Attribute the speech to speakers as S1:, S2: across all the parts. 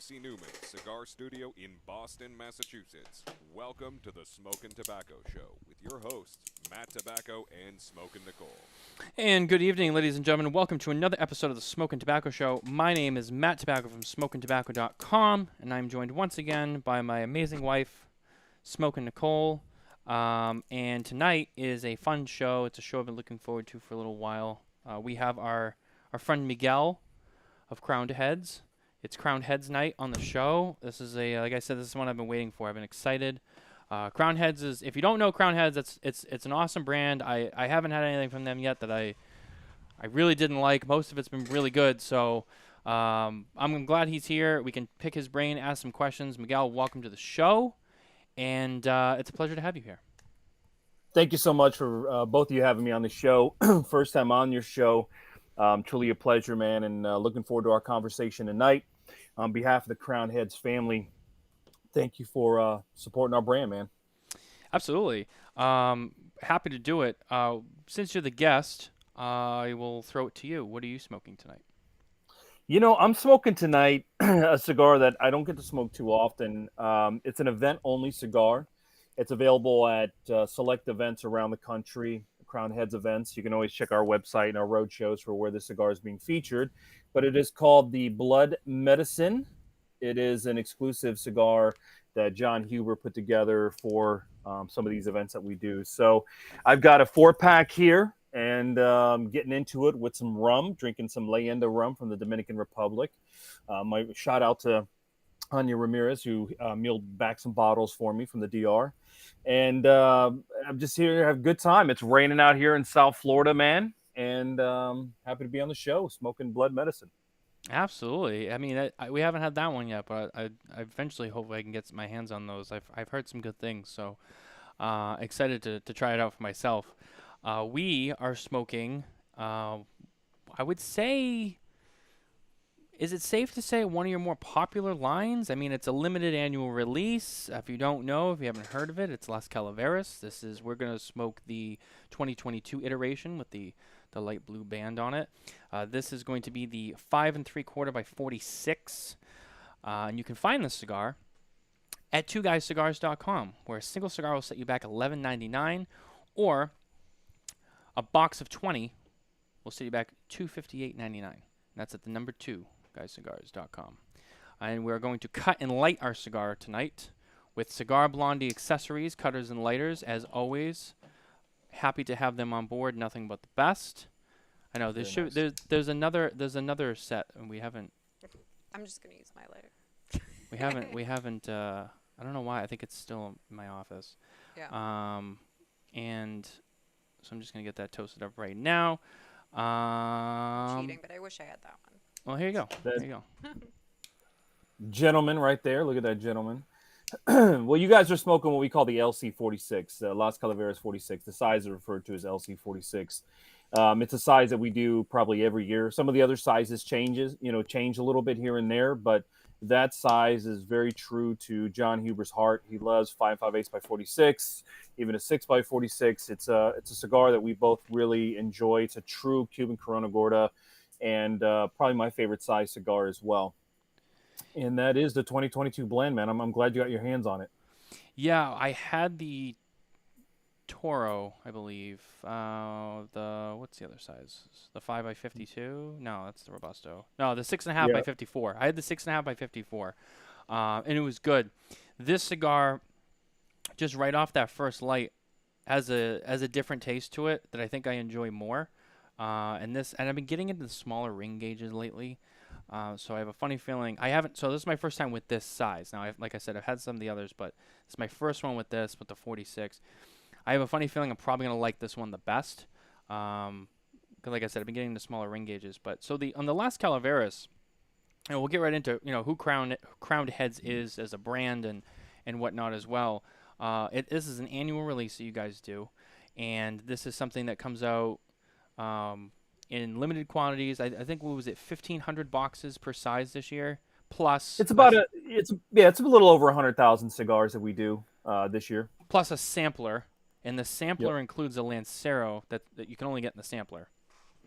S1: AC Newman Cigar Studio in Boston, Massachusetts. Welcome to the Smokin Tobacco Show with your hosts, Matt Tobacco and Smokin Nicole.
S2: And good evening, ladies and gentlemen. Welcome to another episode of the Smokin Tobacco Show. My name is Matt Tobacco from SmokinTobacco.com, and I'm joined once again by my amazing wife, Smokin Nicole. And tonight is a fun show. It's a show I've been looking forward to for a little while. We have our friend Miguel of Crowned Heads. It's Crowned Heads night on the show. This is like I said, this is one I've been waiting for. I've been excited. Crowned Heads is, if you don't know Crowned Heads, it's an awesome brand. I haven't had anything from them yet that I really didn't like. Most of it's been really good. So I'm glad he's here. We can pick his brain, ask some questions. Miguel, welcome to the show, and it's a pleasure to have you here.
S3: Thank you so much for both of you having me on the show. First time on your show. Truly a pleasure, man, and looking forward to our conversation tonight. On behalf of the Crowned Heads family, thank you for supporting our brand, man.
S2: Absolutely. Happy to do it. Since you're the guest, I will throw it to you. What are you smoking tonight?
S3: You know, I'm smoking tonight a cigar that I don't get to smoke too often. It's an event-only cigar. It's available at select events around the country, Crowned Heads events. You can always check our website and our road shows for where the cigar is being featured. But it is called the Blood Medicine. It is an exclusive cigar that John Huber put together for some of these events that we do. So I've got a 4-pack here and getting into it with some rum, drinking some Leyenda rum from the Dominican Republic. My shout out to Anya Ramirez, who milled back some bottles for me from the DR. And I'm just here to have a good time. It's raining out here in South Florida, man. And happy to be on the show, smoking Blood Medicine.
S2: Absolutely. I mean, we haven't had that one yet, but I eventually hope I can get my hands on those. I've heard some good things, so excited to try it out for myself. We are smoking, I would say, is it safe to say one of your more popular lines? I mean, it's a limited annual release. If you don't know, if you haven't heard of it, it's Las Calaveras. We're going to smoke the 2022 iteration with the light blue band on it. This is going to be the 5 3/4 by 46. And you can find this cigar at twoguyscigars.com, where a single cigar will set you back $11.99, or a box of 20 will set you back $258.99. That's at the number 2guyscigars.com. And we're going to cut and light our cigar tonight with Cigar Blondie accessories, cutters and lighters, as always. Happy to have them on board. Nothing but the best. I know there's another set, and we haven't.
S4: I'm just gonna use my lighter.
S2: We haven't. I don't know why. I think it's still in my office.
S4: Yeah.
S2: And so I'm just gonna get that toasted up right now.
S4: Cheating, but I wish I had that one.
S2: Well, here you go. There you go.
S3: Gentleman right there. Look at that gentleman. Well, you guys are smoking what we call the LC46, Las Calaveras 46. The size is referred to as LC46. It's a size that we do probably every year. Some of the other sizes change a little bit here and there, but that size is very true to John Huber's heart. He loves 5 5/8 by 46, even a 6 by 46. It's a cigar that we both really enjoy. It's a true Cuban Corona Gorda, and probably my favorite size cigar as well. And that is the 2022 blend, man. I'm glad you got your hands on it.
S2: Yeah, I had the Toro, I believe. What's the other size? The 5 by 52? No, that's the Robusto. No, the 6.5 by 54. I had the 6.5 by 54, and it was good. This cigar, just right off that first light, has a different taste to it that I think I enjoy more. And I've been getting into the smaller ring gauges lately. So I have a funny feeling. So this is my first time with this size. Now, like I said, I've had some of the others, but it's my first one with the 46. I have a funny feeling I'm probably going to like this one the best. Because like I said, I've been getting the smaller ring gauges. But so on the Las Calaveras, we'll get right into, who Crowned Heads is as a brand and whatnot as well. This is an annual release that you guys do. And this is something that comes out, in limited quantities. I think, what was it, 1,500 boxes per size this year? Plus,
S3: it's about it's a little over 100,000 cigars that we do this year.
S2: Plus a sampler, and the sampler includes a Lancero that you can only get in the sampler.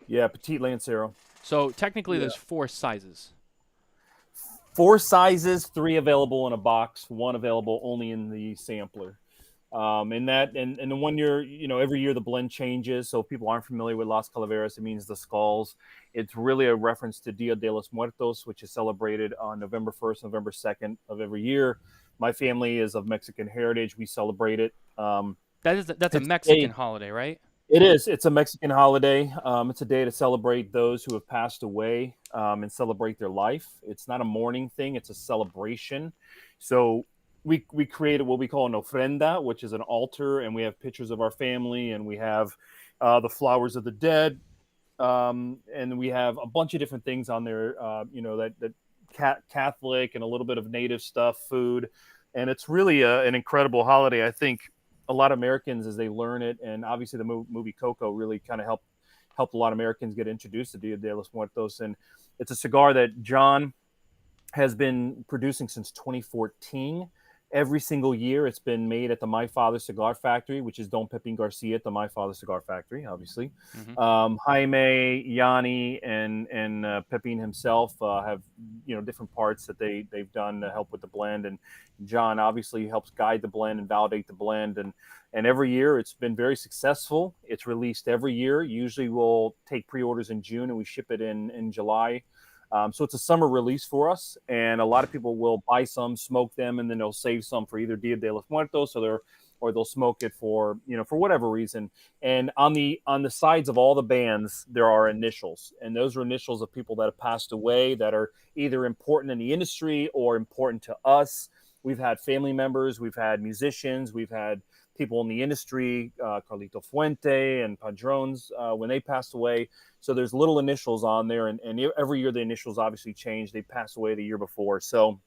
S3: Yeah, Petite Lancero.
S2: So technically, there's 4 sizes.
S3: 4 sizes, 3 available in a box, 1 available only in the sampler. And the 1 year, every year the blend changes. So if people aren't familiar with Las Calaveras, it means the skulls. It's really a reference to Dia de los Muertos, which is celebrated on November 1st, November 2nd of every year. My family is of Mexican heritage. We celebrate it.
S2: That's a Mexican holiday, right?
S3: It is. It's a Mexican holiday. It's a day to celebrate those who have passed away and celebrate their life. It's not a mourning thing. It's a celebration. So we created what we call an ofrenda, which is an altar, and we have pictures of our family, and we have the flowers of the dead, and we have a bunch of different things on there. That Catholic and a little bit of native stuff, food, and it's really an incredible holiday. I think a lot of Americans, as they learn it, and obviously the movie Coco really kind of helped a lot of Americans get introduced to Dia de los Muertos. And it's a cigar that John has been producing since 2014. Every single year, it's been made at the My Father Cigar Factory, which is Don Pepin Garcia at the My Father Cigar Factory, obviously.
S2: Mm-hmm.
S3: Jaime, Yanni, and Pepin himself have different parts that they've done to help with the blend. And John obviously helps guide the blend and validate the blend. And every year, it's been very successful. It's released every year. Usually, we'll take pre-orders in June and we ship it in July. So it's a summer release for us, and a lot of people will buy some, smoke them, and then they'll save some for either Dia de los Muertos or they'll smoke it for whatever reason. And on the sides of all the bands, there are initials, and those are initials of people that have passed away that are either important in the industry or important to us. We've had family members, we've had musicians, we've had people in the industry, Carlito Fuente and Padrones, when they passed away. So there's little initials on there, and every year the initials obviously change. They passed away the year before, so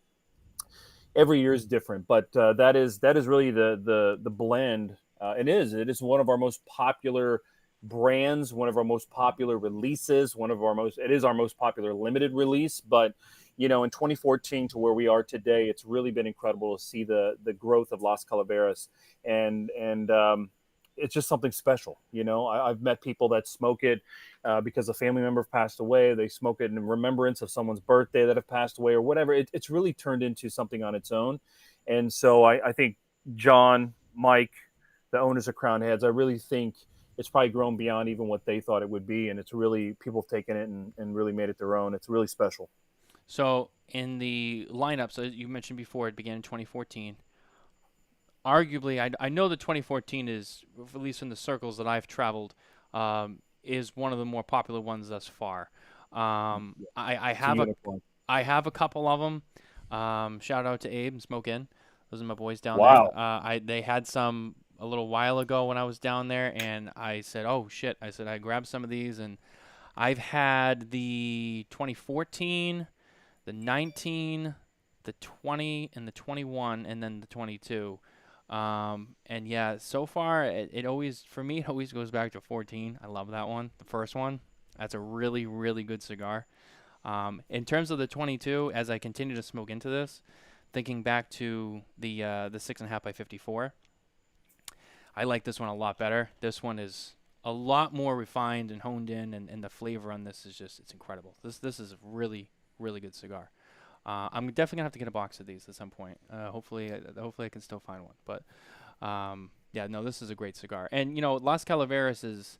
S3: every year is different. But that is really the blend. It is one of our most popular brands, one of our most popular releases, it is our most popular limited release. But in 2014 to where we are today, it's really been incredible to see the growth of Las Calaveras, and it's just something special. I've met people that smoke it because a family member passed away. They smoke it in remembrance of someone's birthday that have passed away or whatever. It's really turned into something on its own. And so I think John, Mike, the owners of Crown Heads, I really think it's probably grown beyond even what they thought it would be. And it's really, people have taken it and really made it their own. It's really special.
S2: So in the lineup, so you mentioned before, it began in 2014. Arguably, I know that 2014 is, at least in the circles that I've traveled, is one of the more popular ones thus far. I have a couple of them. Shout out to Abe and Smokin. Those are my boys down there. They had some a little while ago when I was down there, and I said, "Oh shit!" I said I grabbed some of these, and I've had the 2014, the 19, the 20, and the 21, and then the 22. And yeah, so far it always goes back to 14. I love that one, the first one. That's a really, really good cigar. In terms of the 22, as I continue to smoke into this, thinking back to the 6.5 by 54, I like this one a lot better. This one is a lot more refined and honed in, and the flavor on this is it's incredible. This is a really, really good cigar. I'm definitely gonna have to get a box of these at some point. Hopefully I can still find one. But yeah, no, this is a great cigar. And Las Calaveras is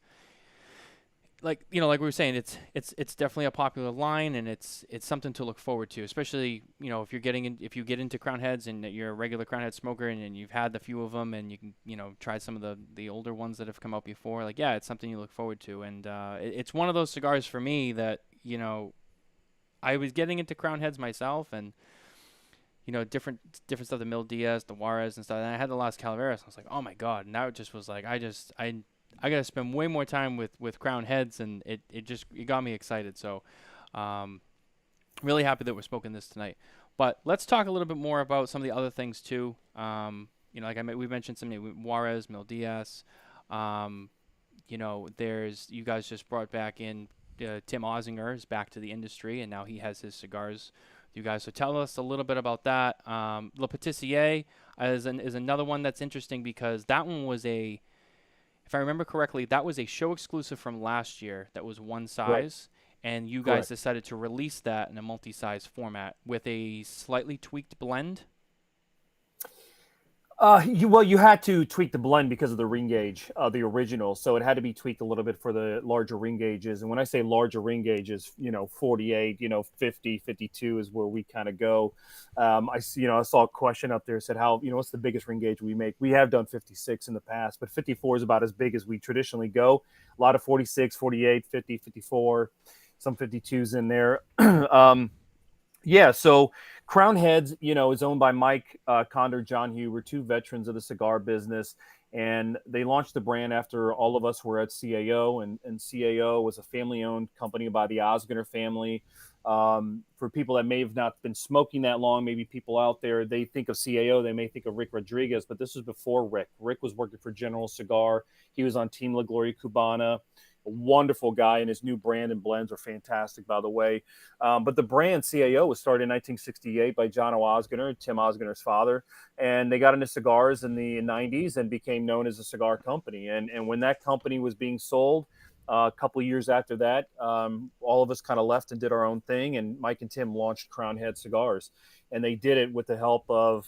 S2: like we were saying, it's definitely a popular line, and it's something to look forward to, especially if you get into Crown Heads and you're a regular Crown Head smoker and you've had the few of them and you can try some of the older ones that have come out before. Like, yeah, it's something you look forward to, and it's one of those cigars for me that I was getting into Crown Heads myself, and different stuff, the Mil Diaz, the Juarez and stuff. And I had the Las Calaveras. I was like, oh my god! And that just was like, I got to spend way more time with Crown Heads, and it got me excited. So, really happy that we're smoking this tonight. But let's talk a little bit more about some of the other things too. We mentioned some Juarez, Mil Diaz. You guys just brought back in. Tim Ozgener is back to the industry, and now he has his cigars with you guys. So tell us a little bit about that. Le Patissier is another one that's interesting because that one was if I remember correctly, that was a show exclusive from last year that was one size. Right. and you guys
S3: Correct.
S2: decided to release that in a multi-size format with a slightly tweaked blend.
S3: You had to tweak the blend because of the ring gauge of the original, so it had to be tweaked a little bit for the larger ring gauges. And when I say larger ring gauges, 48, 50, 52 is where we kind of go. I saw a question up there said what's the biggest ring gauge we make? We have done 56 in the past, but 54 is about as big as we traditionally go. A lot of 46, 48, 50, 54, some 52s in there. Yeah, so Crown Heads, is owned by Mike Condor, John Huber, two veterans of the cigar business, and they launched the brand after all of us were at CAO, and CAO was a family-owned company by the Ozgener family. For people that may have not been smoking that long, maybe people out there, they think of CAO, they may think of Rick Rodriguez, but this was before Rick. Rick was working for General Cigar. He was on Team La Gloria Cubana. A wonderful guy, and his new brand and blends are fantastic, by the way. But the brand CAO was started in 1968 by John Ozgener, Tim Ozgener's father, and they got into cigars in the 90s and became known as a cigar company. And when that company was being sold, a couple of years after that, all of us kind of left and did our own thing, and Mike and Tim launched Crown Head Cigars, and they did it with the help of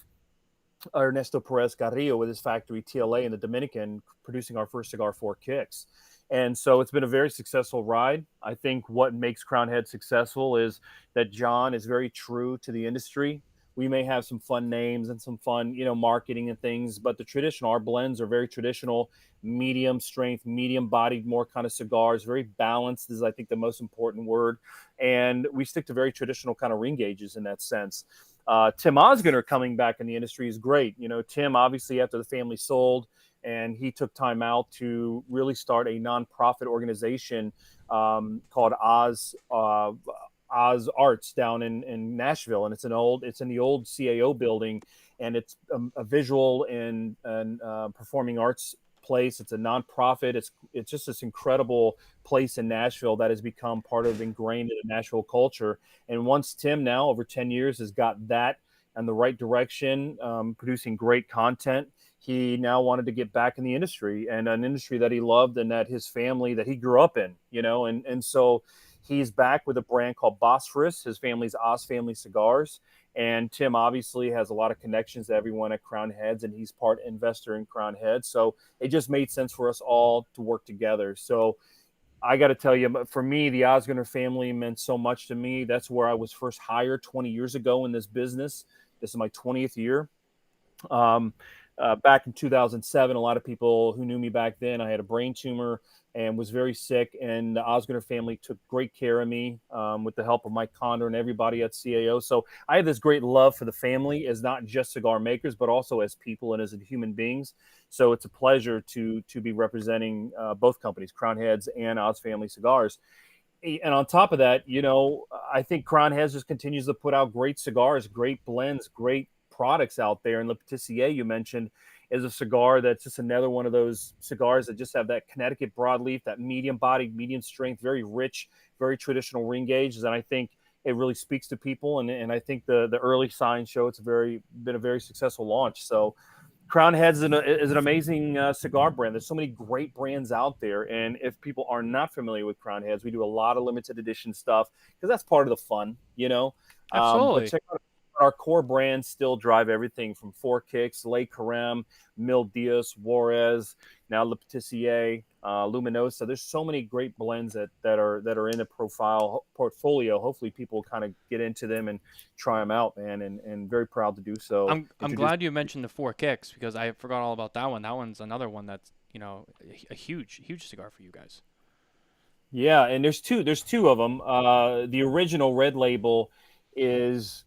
S3: Ernesto Perez Carrillo with his factory TLA in the Dominican, producing our first cigar, Four Kicks. And so it's been a very successful ride. I think what makes Crown Head successful is that John is very true to the industry. We may have some fun names and some fun, marketing and things, but our blends are very traditional, medium strength, medium bodied, more kind of cigars, very balanced is, I think, the most important word. And we stick to very traditional kind of ring gauges in that sense. Tim Ozgener coming back in the industry is great. Tim, obviously, after the family sold, and he took time out to really start a nonprofit organization called Oz Arts down in Nashville, and it's in the old CAO building, and it's a visual and performing arts place. It's a nonprofit. It's just this incredible place in Nashville that has become ingrained in the Nashville culture. And once Tim, now over 10 years, has got that in the right direction, producing great content, he now wanted to get back in the industry, and an industry that he loved and that his family, that he grew up in, and so he's back with a brand called Bosphorus, his family's Oz Family Cigars. And Tim obviously has a lot of connections to everyone at Crown Heads, and he's part investor in Crown Heads. So it just made sense for us all to work together. So I got to tell you, for me, the Ozgener family meant so much to me. That's where I was first hired 20 years ago in this business. This is my 20th year. Back in 2007, a lot of people who knew me back then, I had a brain tumor and was very sick, and the Ozgener family took great care of me with the help of Mike Condor and everybody at CAO. So I have this great love for the family as not just cigar makers, but also as people and as human beings. So it's a pleasure to be representing both companies, Crown Heads and Oz Family Cigars. And on top of that, I think Crown Heads just continues to put out great cigars, great blends, great products out there. And Le Patissier, you mentioned, is a cigar that's just another one of those cigars that just have that Connecticut broadleaf, that medium bodied, medium strength, very rich, very traditional ring gauges. And I think it really speaks to people. And I think the early signs show it's been a very successful launch. So Crown Heads is an amazing cigar brand. There's so many great brands out there. And if people are not familiar with Crown Heads, we do a lot of limited edition stuff because that's part of the fun,
S2: Absolutely.
S3: But check out our core brands still drive everything from Four Kicks, Le Carême, Mil Dias, Juarez, now Le Patissier, Luminosa. There's so many great blends that are in the portfolio. Hopefully people kind of get into them and try them out, man, and very proud to do so.
S2: I'm glad you mentioned the Four Kicks because I forgot all about that one. That one's another one that's, a huge cigar for you guys.
S3: Yeah, and there's two of them. The original Red Label is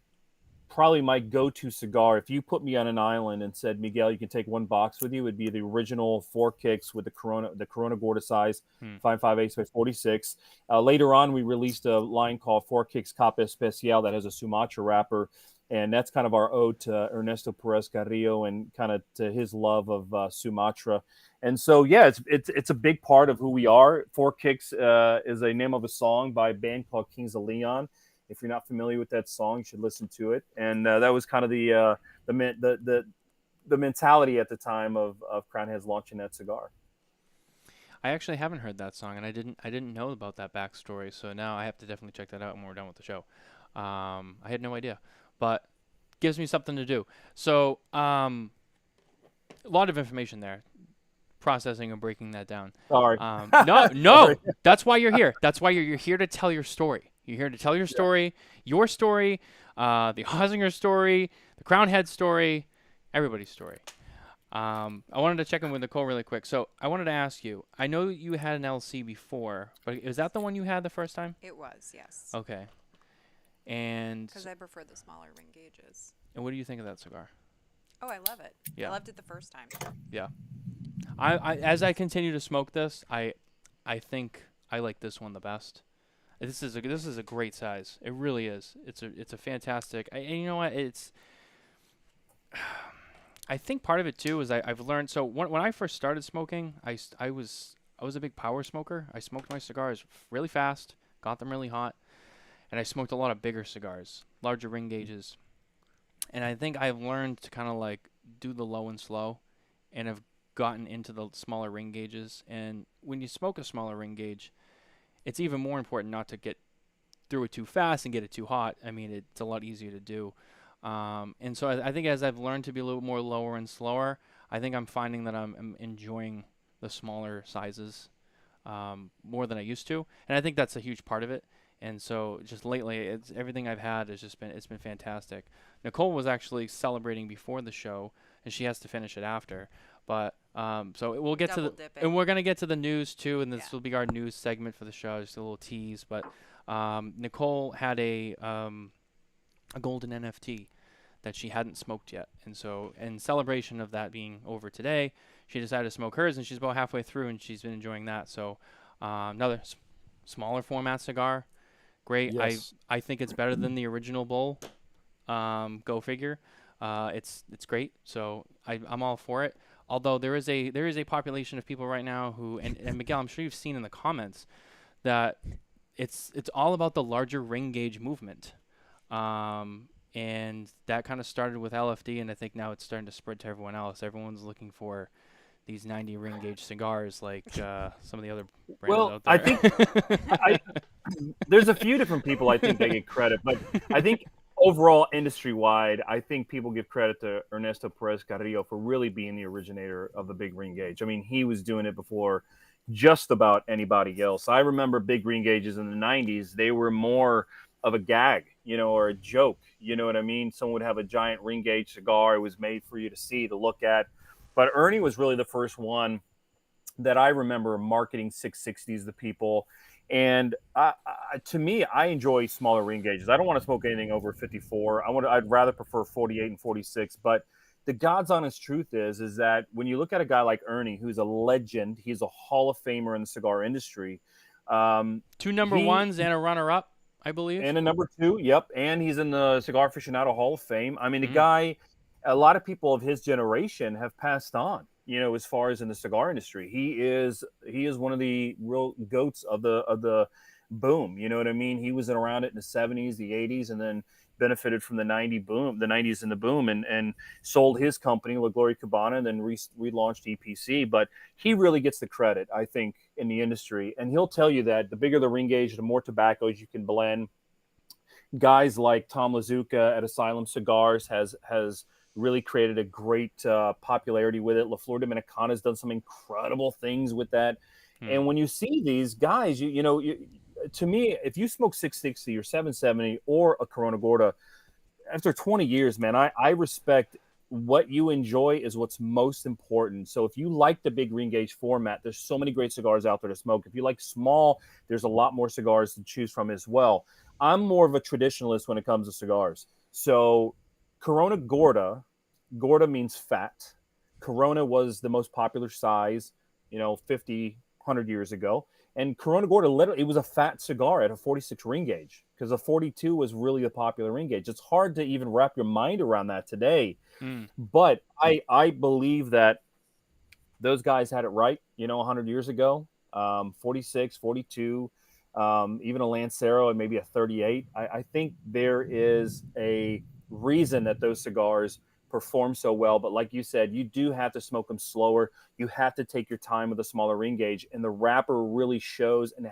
S3: probably my go-to cigar. If you put me on an island and said, Miguel, you can take one box with you, it'd be the original Four Kicks with the Corona Gorda size, 5.58 by 46. Later on, we released a line called Four Kicks Capa Especial that has a Sumatra wrapper, and that's kind of our ode to Ernesto Perez Carrillo and kind of to his love of Sumatra. And so, yeah, it's a big part of who we are. Four Kicks is a name of a song by a band called Kings of Leon. If you're not familiar with that song, you should listen to it. And that was kind of the mentality at the time of Crown Heads launching that cigar.
S2: I actually haven't heard that song, and I didn't know about that backstory. So now I have to definitely check that out when we're done with the show. I had no idea, but gives me something to do. So a lot of information there, processing and breaking that down.
S3: Sorry.
S2: No,
S3: Sorry.
S2: that's why you're here. That's why you're here to tell your story. You're here to tell your story, the Ozgener story, the Crown Head story, everybody's story. I wanted to check in with Nicole really quick. So I wanted to ask you, I know you had an LC before, but is that the one you had the first time?
S4: It was, yes.
S2: Okay. And
S4: Because I prefer the smaller ring gauges.
S2: what do you think of that cigar?
S4: Oh, I love it.
S2: Yeah.
S4: I loved it the first time.
S2: Yeah. I as I continue to smoke this, I think I like this one the best. This is a great size. It really is. It's a fantastic. And you know what? I think part of it too is I've learned. So when I first started smoking, I was a big power smoker. I smoked my cigars really fast, got them really hot, and I smoked a lot of bigger cigars, larger ring gauges. And I think I've learned to kind of like do the low and slow, and have gotten into the smaller ring gauges. And when you smoke a smaller ring gauge, it's even more important not to get through it too fast and get it too hot. I mean, it's a lot easier to do. And so I think as I've learned to be a little more lower and slower, I think I'm finding that I'm enjoying the smaller sizes more than I used to. And I think that's a huge part of it. And so just lately, everything I've had has just been fantastic. Nicole was actually celebrating before the show, and she has to finish it after. But so we'll get
S4: Double
S2: to
S4: dipping.
S2: and we're gonna get to the news too, and this
S4: Yeah.
S2: will be our news segment for the show, just a little tease. But Nicole had a golden NFT that she hadn't smoked yet, and so in celebration of that being over today, she decided to smoke hers, and she's about halfway through, and she's been enjoying that. So another smaller format cigar, great.
S3: Yes.
S2: I think it's better than the original bowl. Go figure. It's great. So I'm all for it. Although there is a population of people right now who and Miguel, I'm sure you've seen in the comments that it's all about the larger ring gauge movement. And that kind of started with LFD, and I think now it's starting to spread to everyone else. Everyone's looking for these 90 ring gauge cigars, like some of the other brands out there.
S3: I think there's a few different people I think they get credit, but I think overall industry wide, I think people give credit to Ernesto Perez Carrillo for really being the originator of the big ring gauge. I mean, he was doing it before just about anybody else. I remember big ring gauges in the 90s. They were more of a gag, or a joke. You know what I mean? Someone would have a giant ring gauge cigar. It was made for you to see, to look at. But Ernie was really the first one that I remember marketing 660s to people. And to me, I enjoy smaller ring gauges. I don't want to smoke anything over 54. I'd rather prefer 48 and 46. But the God's honest truth is that when you look at a guy like Ernie, who's a legend, he's a Hall of Famer in the cigar industry.
S2: 2 number ones and a runner-up, I believe.
S3: And a number 2, yep. And he's in the Cigar Aficionado Hall of Fame. I mean, the guy, a lot of people of his generation have passed on, as far as in the cigar industry. He is one of the real goats of the boom. You know what I mean? He was around it in the 70s, the 80s, and then benefited from the 90s and the boom, and sold his company, La Gloria Cabana, and then relaunched EPC. But he really gets the credit, I think, in the industry. And he'll tell you that the bigger the ring gauge, the more tobaccos you can blend. Guys like Tom Lazuka at Asylum Cigars has really created a great popularity with it. La Flor Dominicana has done some incredible things with that. And when you see these guys, to me, if you smoke 660 or 770 or a Corona Gorda, after 20 years, man, I respect what you enjoy is what's most important. So if you like the big ring gauge format, there's so many great cigars out there to smoke. If you like small, there's a lot more cigars to choose from as well. I'm more of a traditionalist when it comes to cigars. So Corona Gorda means fat. Corona was the most popular size, 50, 100 years ago. And Corona Gorda, literally, it was a fat cigar at a 46 ring gauge because a 42 was really a popular ring gauge. It's hard to even wrap your mind around that today. But I believe that those guys had it right, 100 years ago. 46, 42, even a Lancero and maybe a 38. I think there is a reason that those cigars perform so well. But like you said, you do have to smoke them slower. You have to take your time with a smaller ring gauge, and the wrapper really shows and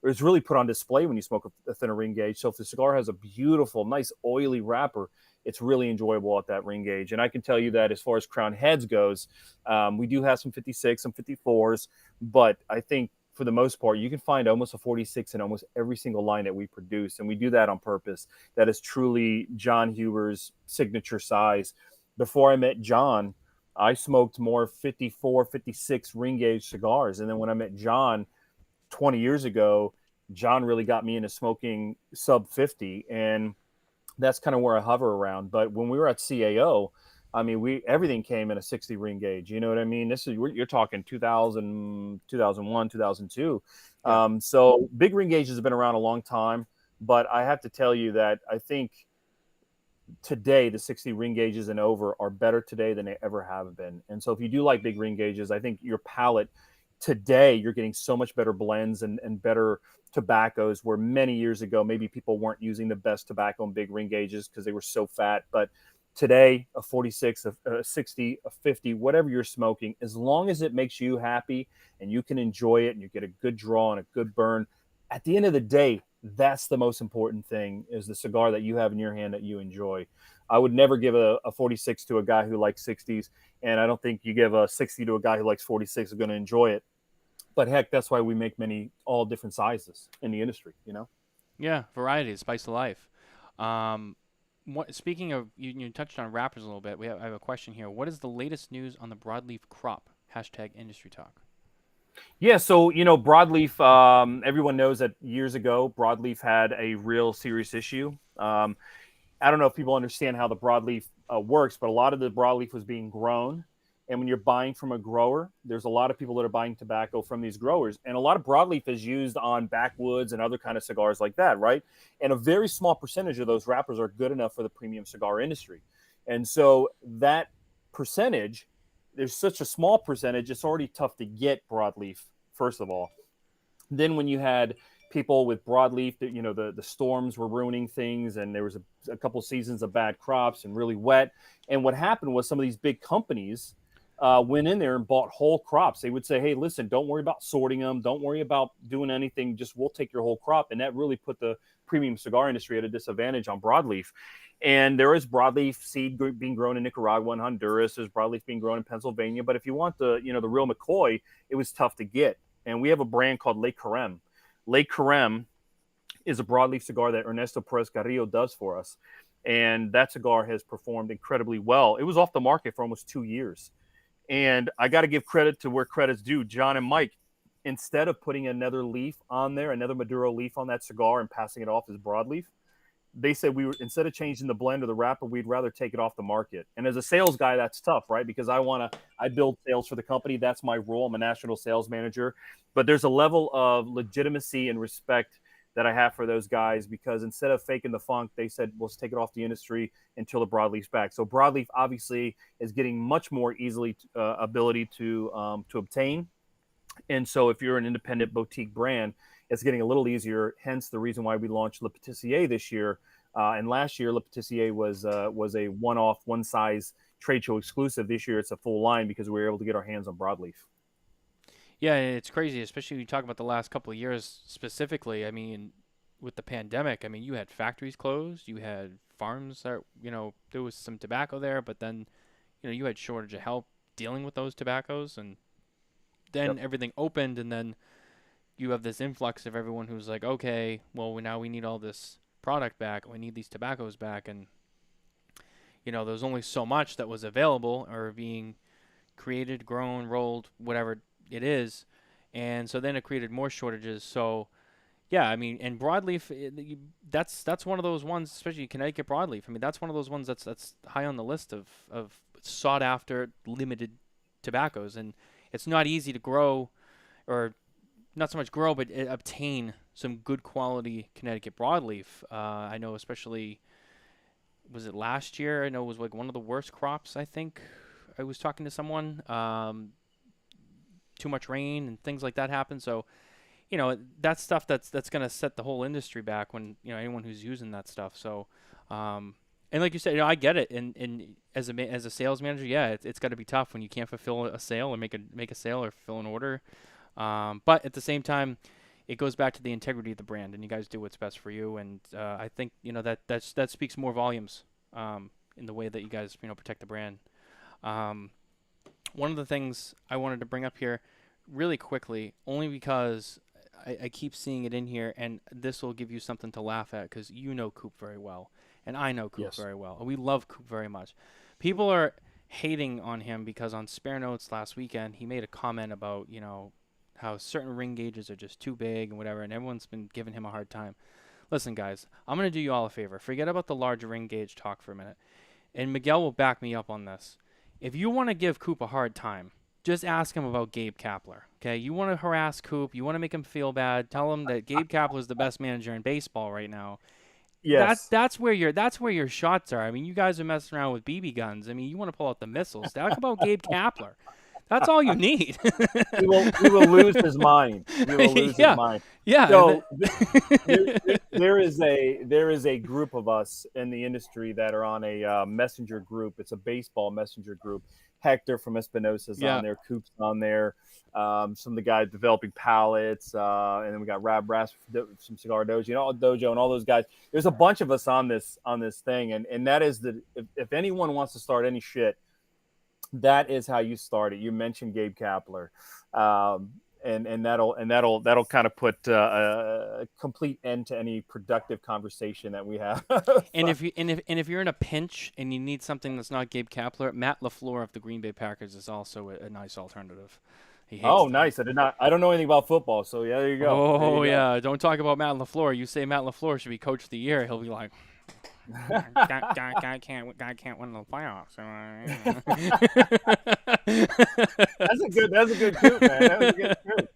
S3: it's really put on display when you smoke a thinner ring gauge. So if the cigar has a beautiful, nice, oily wrapper, it's really enjoyable at that ring gauge. And I can tell you that as far as crown heads goes, we do have some 56, some 54s, but I think for the most part, you can find almost a 46 in almost every single line that we produce. And we do that on purpose. That is truly John Huber's signature size. Before I met John, I smoked more 54, 56 ring gauge cigars. And then when I met John 20 years ago, John really got me into smoking sub 50. And that's kind of where I hover around. But when we were at CAO, I mean, everything came in a 60 ring gauge. You know what I mean? You're talking 2000, 2001, 2002.
S2: Yeah.
S3: So big ring gauges have been around a long time, but I have to tell you that I think today the 60 ring gauges and over are better today than they ever have been. And so if you do like big ring gauges, I think your palate today, you're getting so much better blends and better tobaccos, where many years ago, maybe people weren't using the best tobacco in big ring gauges because they were so fat. But today, a 46, a 60, a 50, whatever you're smoking, as long as it makes you happy and you can enjoy it and you get a good draw and a good burn, at the end of the day, that's the most important thing, is the cigar that you have in your hand that you enjoy. I would never give a 46 to a guy who likes 60s, and I don't think you give a 60 to a guy who likes 46 is going to enjoy it. But heck, that's why we make all different sizes in the industry, you know?
S2: Yeah, variety is spice of life. Speaking of, you touched on wrappers a little bit. I have a question here. What is the latest news on the broadleaf crop? #industry talk.
S3: Yeah, so, broadleaf, everyone knows that years ago, broadleaf had a real serious issue. I don't know if people understand how the broadleaf works, but a lot of the broadleaf was being grown. And when you're buying from a grower, there's a lot of people that are buying tobacco from these growers. And a lot of broadleaf is used on backwoods and other kind of cigars like that, right? And a very small percentage of those wrappers are good enough for the premium cigar industry. And so that percentage, there's such a small percentage, it's already tough to get broadleaf, first of all. Then when you had people with broadleaf, the storms were ruining things, and there was a couple seasons of bad crops and really wet. And what happened was some of these big companies went in there and bought whole crops. They would say, hey, listen, don't worry about sorting them. Don't worry about doing anything. Just we'll take your whole crop. And that really put the premium cigar industry at a disadvantage on broadleaf. And there is broadleaf seed being grown in Nicaragua and Honduras. There's broadleaf being grown in Pennsylvania. But if you want the real McCoy, it was tough to get. And we have a brand called Le Carême. Le Carême is a broadleaf cigar that Ernesto Perez Carrillo does for us. And that cigar has performed incredibly well. It was off the market for almost 2 years. And I got to give credit to where credit's due. John and Mike, instead of putting another leaf on there, another Maduro leaf on that cigar and passing it off as broadleaf, they said instead of changing the blend or the wrapper, we'd rather take it off the market. And as a sales guy, that's tough, right? Because I build sales for the company. That's my role. I'm a national sales manager. But there's a level of legitimacy and respect that I have for those guys, because instead of faking the funk, they said, let's take it off the industry until the broadleaf's back. So broadleaf obviously is getting much more easily ability to obtain. And so if you're an independent boutique brand, it's getting a little easier. Hence the reason why we launched Le Patissier this year. And last year, Le Patissier was a one-off, one-size trade show exclusive. This year, it's a full line because we were able to get our hands on broadleaf.
S2: Yeah, it's crazy, especially when you talk about the last couple of years specifically. I mean, with the pandemic, I mean, you had factories closed, you had farms that, there was some tobacco there, but then, you had shortage of help dealing with those tobaccos, and then everything opened, and then you have this influx of everyone who's like, okay, well, now we need all this product back, we need these tobaccos back, and, there's only so much that was available or being created, grown, rolled, whatever it is, and so then it created more shortages. So yeah, I mean, and broadleaf, that's one of those ones, especially Connecticut broadleaf. I mean, that's one of those ones that's high on the list of sought after limited tobaccos, and it's not easy to grow, or not so much grow, but obtain some good quality Connecticut broadleaf. I know, especially, was it last year? I know it was like one of the worst crops. I think I was talking to someone. Too much rain and things like that happen. So, that's stuff that's going to set the whole industry back when, anyone who's using that stuff. So, And like you said, I get it. And as a sales manager, yeah, it's got to be tough when you can't fulfill a sale or make a sale or fulfill an order. But at the same time, it goes back to the integrity of the brand, and you guys do what's best for you. And I think that speaks more volumes in the way that you guys protect the brand. One of the things I wanted to bring up here really quickly, only because I keep seeing it in here, and this will give you something to laugh at because you know Coop very well, and I know Coop
S3: Yes.
S2: very well. We love Coop very much. People are hating on him because on Spare Notes last weekend, he made a comment about, how certain ring gauges are just too big and whatever, and everyone's been giving him a hard time. Listen, guys, I'm going to do you all a favor. Forget about the large ring gauge talk for a minute. And Miguel will back me up on this. If you want to give Coop a hard time, just ask him about Gabe Kapler. Okay, you want to harass Coop, you want to make him feel bad. Tell him that Gabe Kapler is the best manager in baseball right now.
S3: Yes.
S2: That's where your shots are. I mean, you guys are messing around with BB guns. I mean, you want to pull out the missiles. Talk about Gabe Kapler. That's all you need.
S3: He will lose his mind. He will lose his mind.
S2: Yeah.
S3: So there is a group of us in the industry that are on a messenger group. It's a baseball messenger group. Hector from Espinosa's on there. Coop's on there. Some of the guys developing pallets, and then we got Rab Brass from Cigar Dojo, and all those guys. There's a bunch of us on this thing, and that is if anyone wants to start any shit, that is how you start it. You mentioned Gabe Kapler, and that'll kind of put a complete end to any productive conversation that we have.
S2: And if you're in a pinch and you need something that's not Gabe Kapler, Matt LaFleur of the Green Bay Packers is also a nice alternative.
S3: Nice. I don't know anything about football, so yeah, there you go.
S2: Oh yeah, don't talk about Matt LaFleur. You say Matt LaFleur should be coach of the year, he'll be like, guy can't win the playoffs.
S3: That's a good Coop, man. That was a good Coop.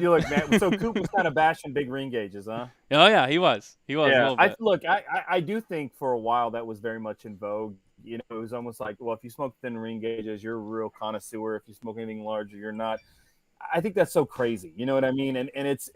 S3: You look, man. So Coop was kind of bashing big ring gauges, huh?
S2: Oh yeah, he was. He was.
S3: Yeah.
S2: A little bit.
S3: I do think for a while that was very much in vogue. It was almost like, well, if you smoke thin ring gauges, you're a real connoisseur. If you smoke anything larger, you're not. I think that's so crazy. You know what I mean? And it's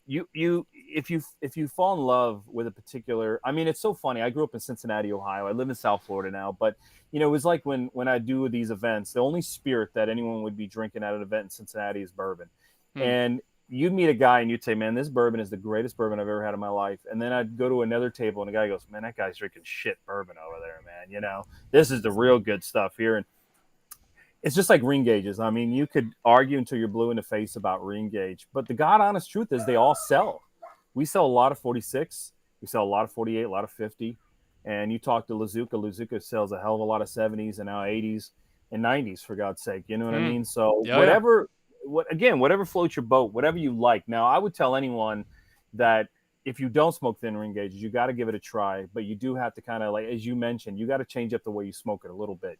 S3: you if you fall in love with a particular, I mean, it's so funny. I grew up in Cincinnati, Ohio. I live in South Florida now, but it was like when I do these events, the only spirit that anyone would be drinking at an event in Cincinnati is bourbon. And you'd meet a guy and you'd say, man, this bourbon is the greatest bourbon I've ever had in my life. And then I'd go to another table and the guy goes, man, that guy's drinking shit bourbon over there, man. This is the real good stuff here. And it's just like ring gauges. I mean, you could argue until you're blue in the face about ring gauge, but the God honest truth is they all sell. We sell a lot of 46. We sell a lot of 48, a lot of 50. And you talk to Lazuka. Lazuka sells a hell of a lot of 70s and now 80s and 90s, for God's sake. You know what I mean? So whatever floats your boat, whatever you like. Now, I would tell anyone that if you don't smoke thin ring gauges, you got to give it a try, but you do have to kind of, like, as you mentioned, you got to change up the way you smoke it a little bit.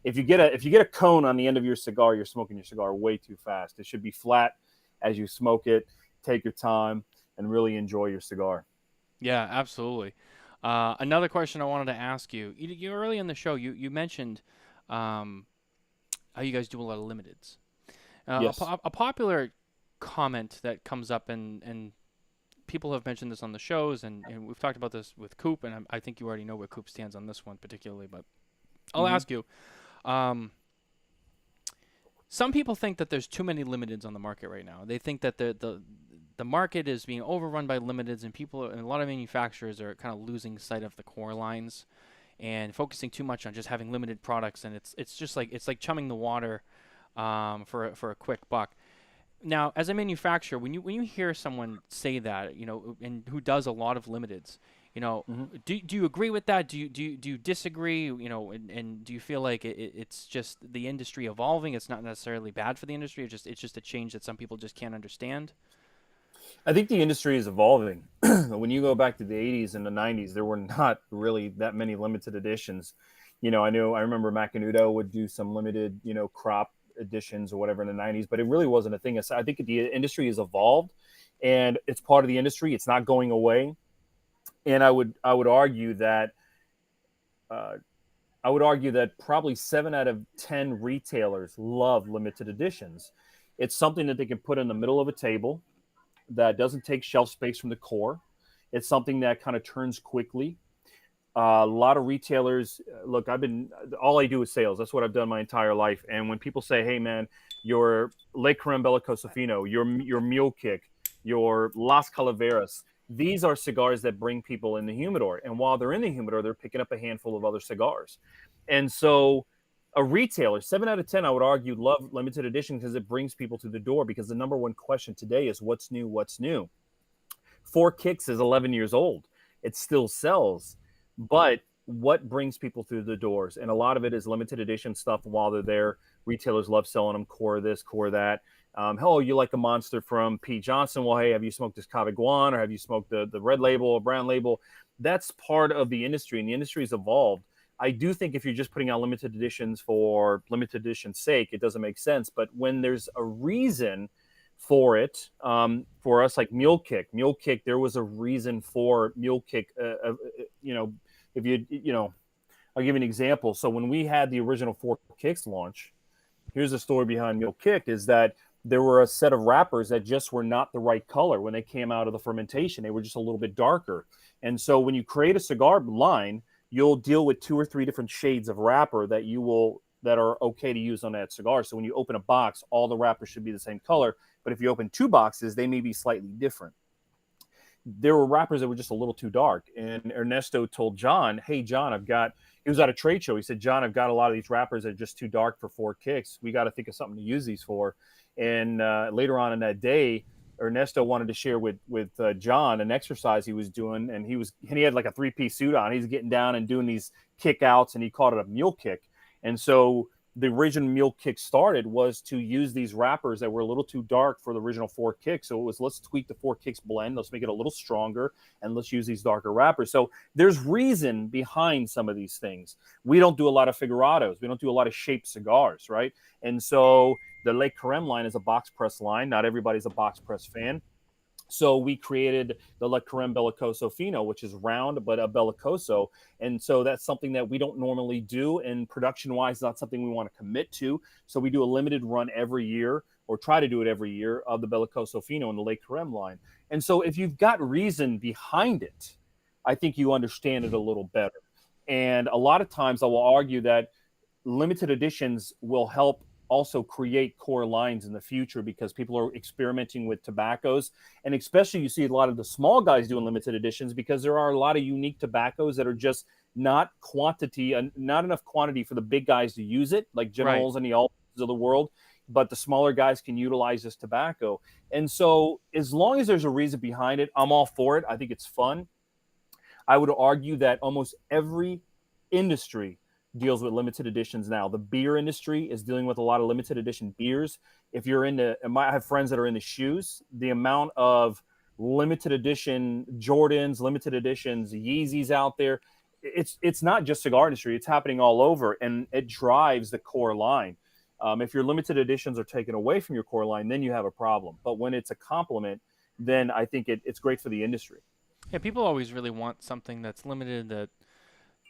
S3: If you get a cone on the end of your cigar, you're smoking your cigar way too fast. It should be flat as you smoke it. Take your time and really enjoy your cigar.
S2: Yeah, absolutely. Another question I wanted to ask you. You early in the show, you mentioned how you guys do a lot of limiteds.
S3: Yes.
S2: A popular comment that comes up, and people have mentioned this on the shows, and we've talked about this with Coop, and I think you already know where Coop stands on this one particularly, but I'll ask you. Some people think that there's too many limiteds on the market right now. They think that the market is being overrun by limiteds, and a lot of manufacturers are kind of losing sight of the core lines and focusing too much on just having limited products, and it's like chumming the water for a quick buck. Now, as a manufacturer, when you hear someone say that, and who does a lot of limiteds, do you agree with that? Do you disagree? And do you feel like it's just the industry evolving? It's not necessarily bad for the industry. It's just a change that some people just can't understand.
S3: I think the industry is evolving. When you go back to the 80s and the 90s, there were not really that many limited editions. I remember Macanudo would do some limited, crop editions or whatever in the 90s, but it really wasn't a thing. I think the industry has evolved, and it's part of the industry. It's not going away. And I would argue that probably 7 out of 10 retailers love limited editions. It's something that they can put in the middle of a table that doesn't take shelf space from the core. It's something that kind of turns quickly. A lot of retailers, look, all I do is sales. That's what I've done my entire life. And when people say, hey, man, your Le Creme Bellicoso Fino, your Mule Kick, your Las Calaveras, these are cigars that bring people in the humidor. And while they're in the humidor, they're picking up a handful of other cigars. And so a retailer, 7 out of 10, I would argue, love limited edition because it brings people to the door, because the number one question today is what's new, what's new? Four Kicks is 11 years old. It still sells. But what brings people through the doors? And a lot of it is limited edition stuff while they're there. Retailers love selling them, core this, core that. Oh, you like a monster from P. Johnson? Well, hey, have you smoked this Cavaguan, or have you smoked the red label or brown label? That's part of the industry, and the industry has evolved. I do think if you're just putting out limited editions for limited edition's sake, it doesn't make sense. But when there's a reason for it, for us, like Mule Kick, there was a reason for Mule Kick. If I'll give you an example. So when we had the original Four Kicks launch, here's the story behind Mule Kick, is that there were a set of wrappers that just were not the right color when they came out of the fermentation. They were just a little bit darker. And so when you create a cigar line, you'll deal with 2 or 3 different shades of wrapper that are okay to use on that cigar. So when you open a box, all the wrappers should be the same color. But if you open 2 boxes, they may be slightly different. There were wrappers that were just a little too dark. And Ernesto told John, hey, John, he was at a trade show. He said, John, I've got a lot of these wrappers that are just too dark for Four Kicks. We got to think of something to use these for. And later on in that day, Ernesto wanted to share with John an exercise he was doing. And he had like a 3-piece suit on. He's getting down and doing these kick outs, and he called it a Mule Kick. And so the original Mule Kick started was to use these wrappers that were a little too dark for the original Four Kicks. So it was, let's tweak the Four Kicks blend. Let's make it a little stronger, and let's use these darker wrappers. So there's reason behind some of these things. We don't do a lot of figurados. We don't do a lot of shaped cigars, right? And so the Le Creme line is a box press line. Not everybody's a box press fan. So we created the Le Creme Bellicoso Fino, which is round, but a Bellicoso. And so that's something that we don't normally do. And production-wise, not something we want to commit to. So we do a limited run every year, or try to do it every year, of the Bellicoso Fino and the Le Creme line. And so if you've got reason behind it, I think you understand it a little better. And a lot of times I will argue that limited editions will help also create core lines in the future, because people are experimenting with tobaccos. And especially you see a lot of the small guys doing limited editions, because there are a lot of unique tobaccos that are just not enough quantity for the big guys to use it, like Generals and the Altos of the world. But the smaller guys can utilize this tobacco. And so as long as there's a reason behind it, I'm all for it. I think it's fun. I would argue that almost every industry deals with limited editions now. The beer industry is dealing with a lot of limited edition beers. If you're I have friends that are in the shoes, the amount of limited edition Jordans, limited editions, Yeezys out there, it's not just cigar industry. It's happening all over, and it drives the core line. If your limited editions are taken away from your core line, then you have a problem. But when it's a complement, then I think it's great for the industry.
S2: Yeah, people always really want something that's limited, that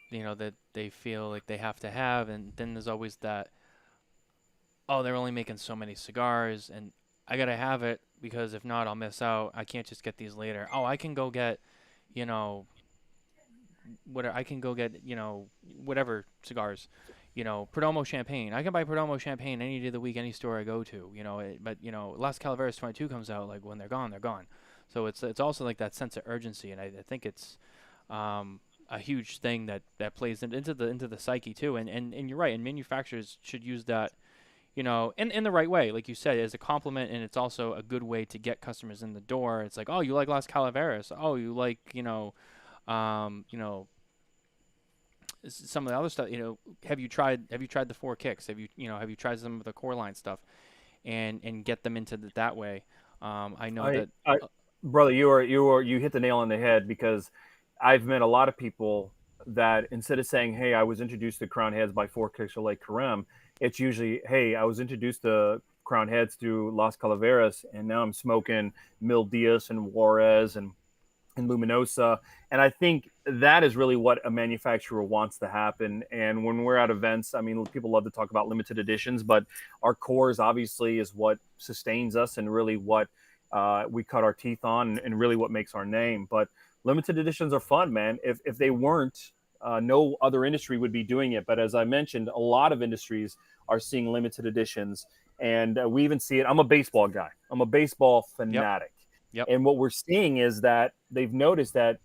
S2: that they feel like they have to have. And then there's always that, oh, they're only making so many cigars, and I got to have it, because if not, I'll miss out. I can't just get these later. Oh, I can go get, whatever cigars, Perdomo champagne. I can buy Perdomo champagne any day of the week, any store I go to, but Las Calaveras 22 comes out, like, when they're gone, they're gone. So it's also like that sense of urgency. And I think it's, a huge thing that plays into the psyche too, and you're right, and manufacturers should use that, in the right way, like you said, as a compliment, and it's also a good way to get customers in the door. It's like, oh, you like Las Calaveras, oh, you like some of the other stuff, have you tried the Four Kicks, have you tried some of the core line stuff, and get them into that way. I know
S3: brother, you hit the nail on the head, because I've met a lot of people that instead of saying, hey, I was introduced to Crown Heads by Four Kicks or Le Creme, it's usually, hey, I was introduced to Crown Heads through Las Calaveras, and now I'm smoking Mil Diaz and Juarez and Luminosa. And I think that is really what a manufacturer wants to happen. And when we're at events, I mean, people love to talk about limited editions, but our cores obviously is what sustains us, and really what we cut our teeth on, and really what makes our name. But limited editions are fun, man. If they weren't, No other industry would be doing it. But as I mentioned, a lot of industries are seeing limited editions. And we even see it. I'm a baseball guy. I'm a baseball fanatic.
S2: Yep.
S3: And what we're seeing is that they've noticed that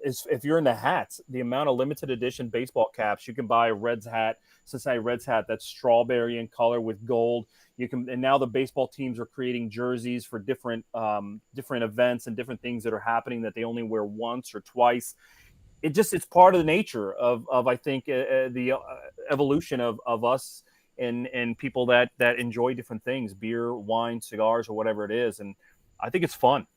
S3: if you're into hats, the amount of limited edition baseball caps, you can buy a Reds hat, Cincinnati Reds hat that's strawberry in color with gold. You can, and now the baseball teams are creating jerseys for different events and different things that are happening that they only wear once or twice. It's part of the nature of I think the evolution of us and people that enjoy different things, beer, wine, cigars, or whatever it is. And I think it's fun.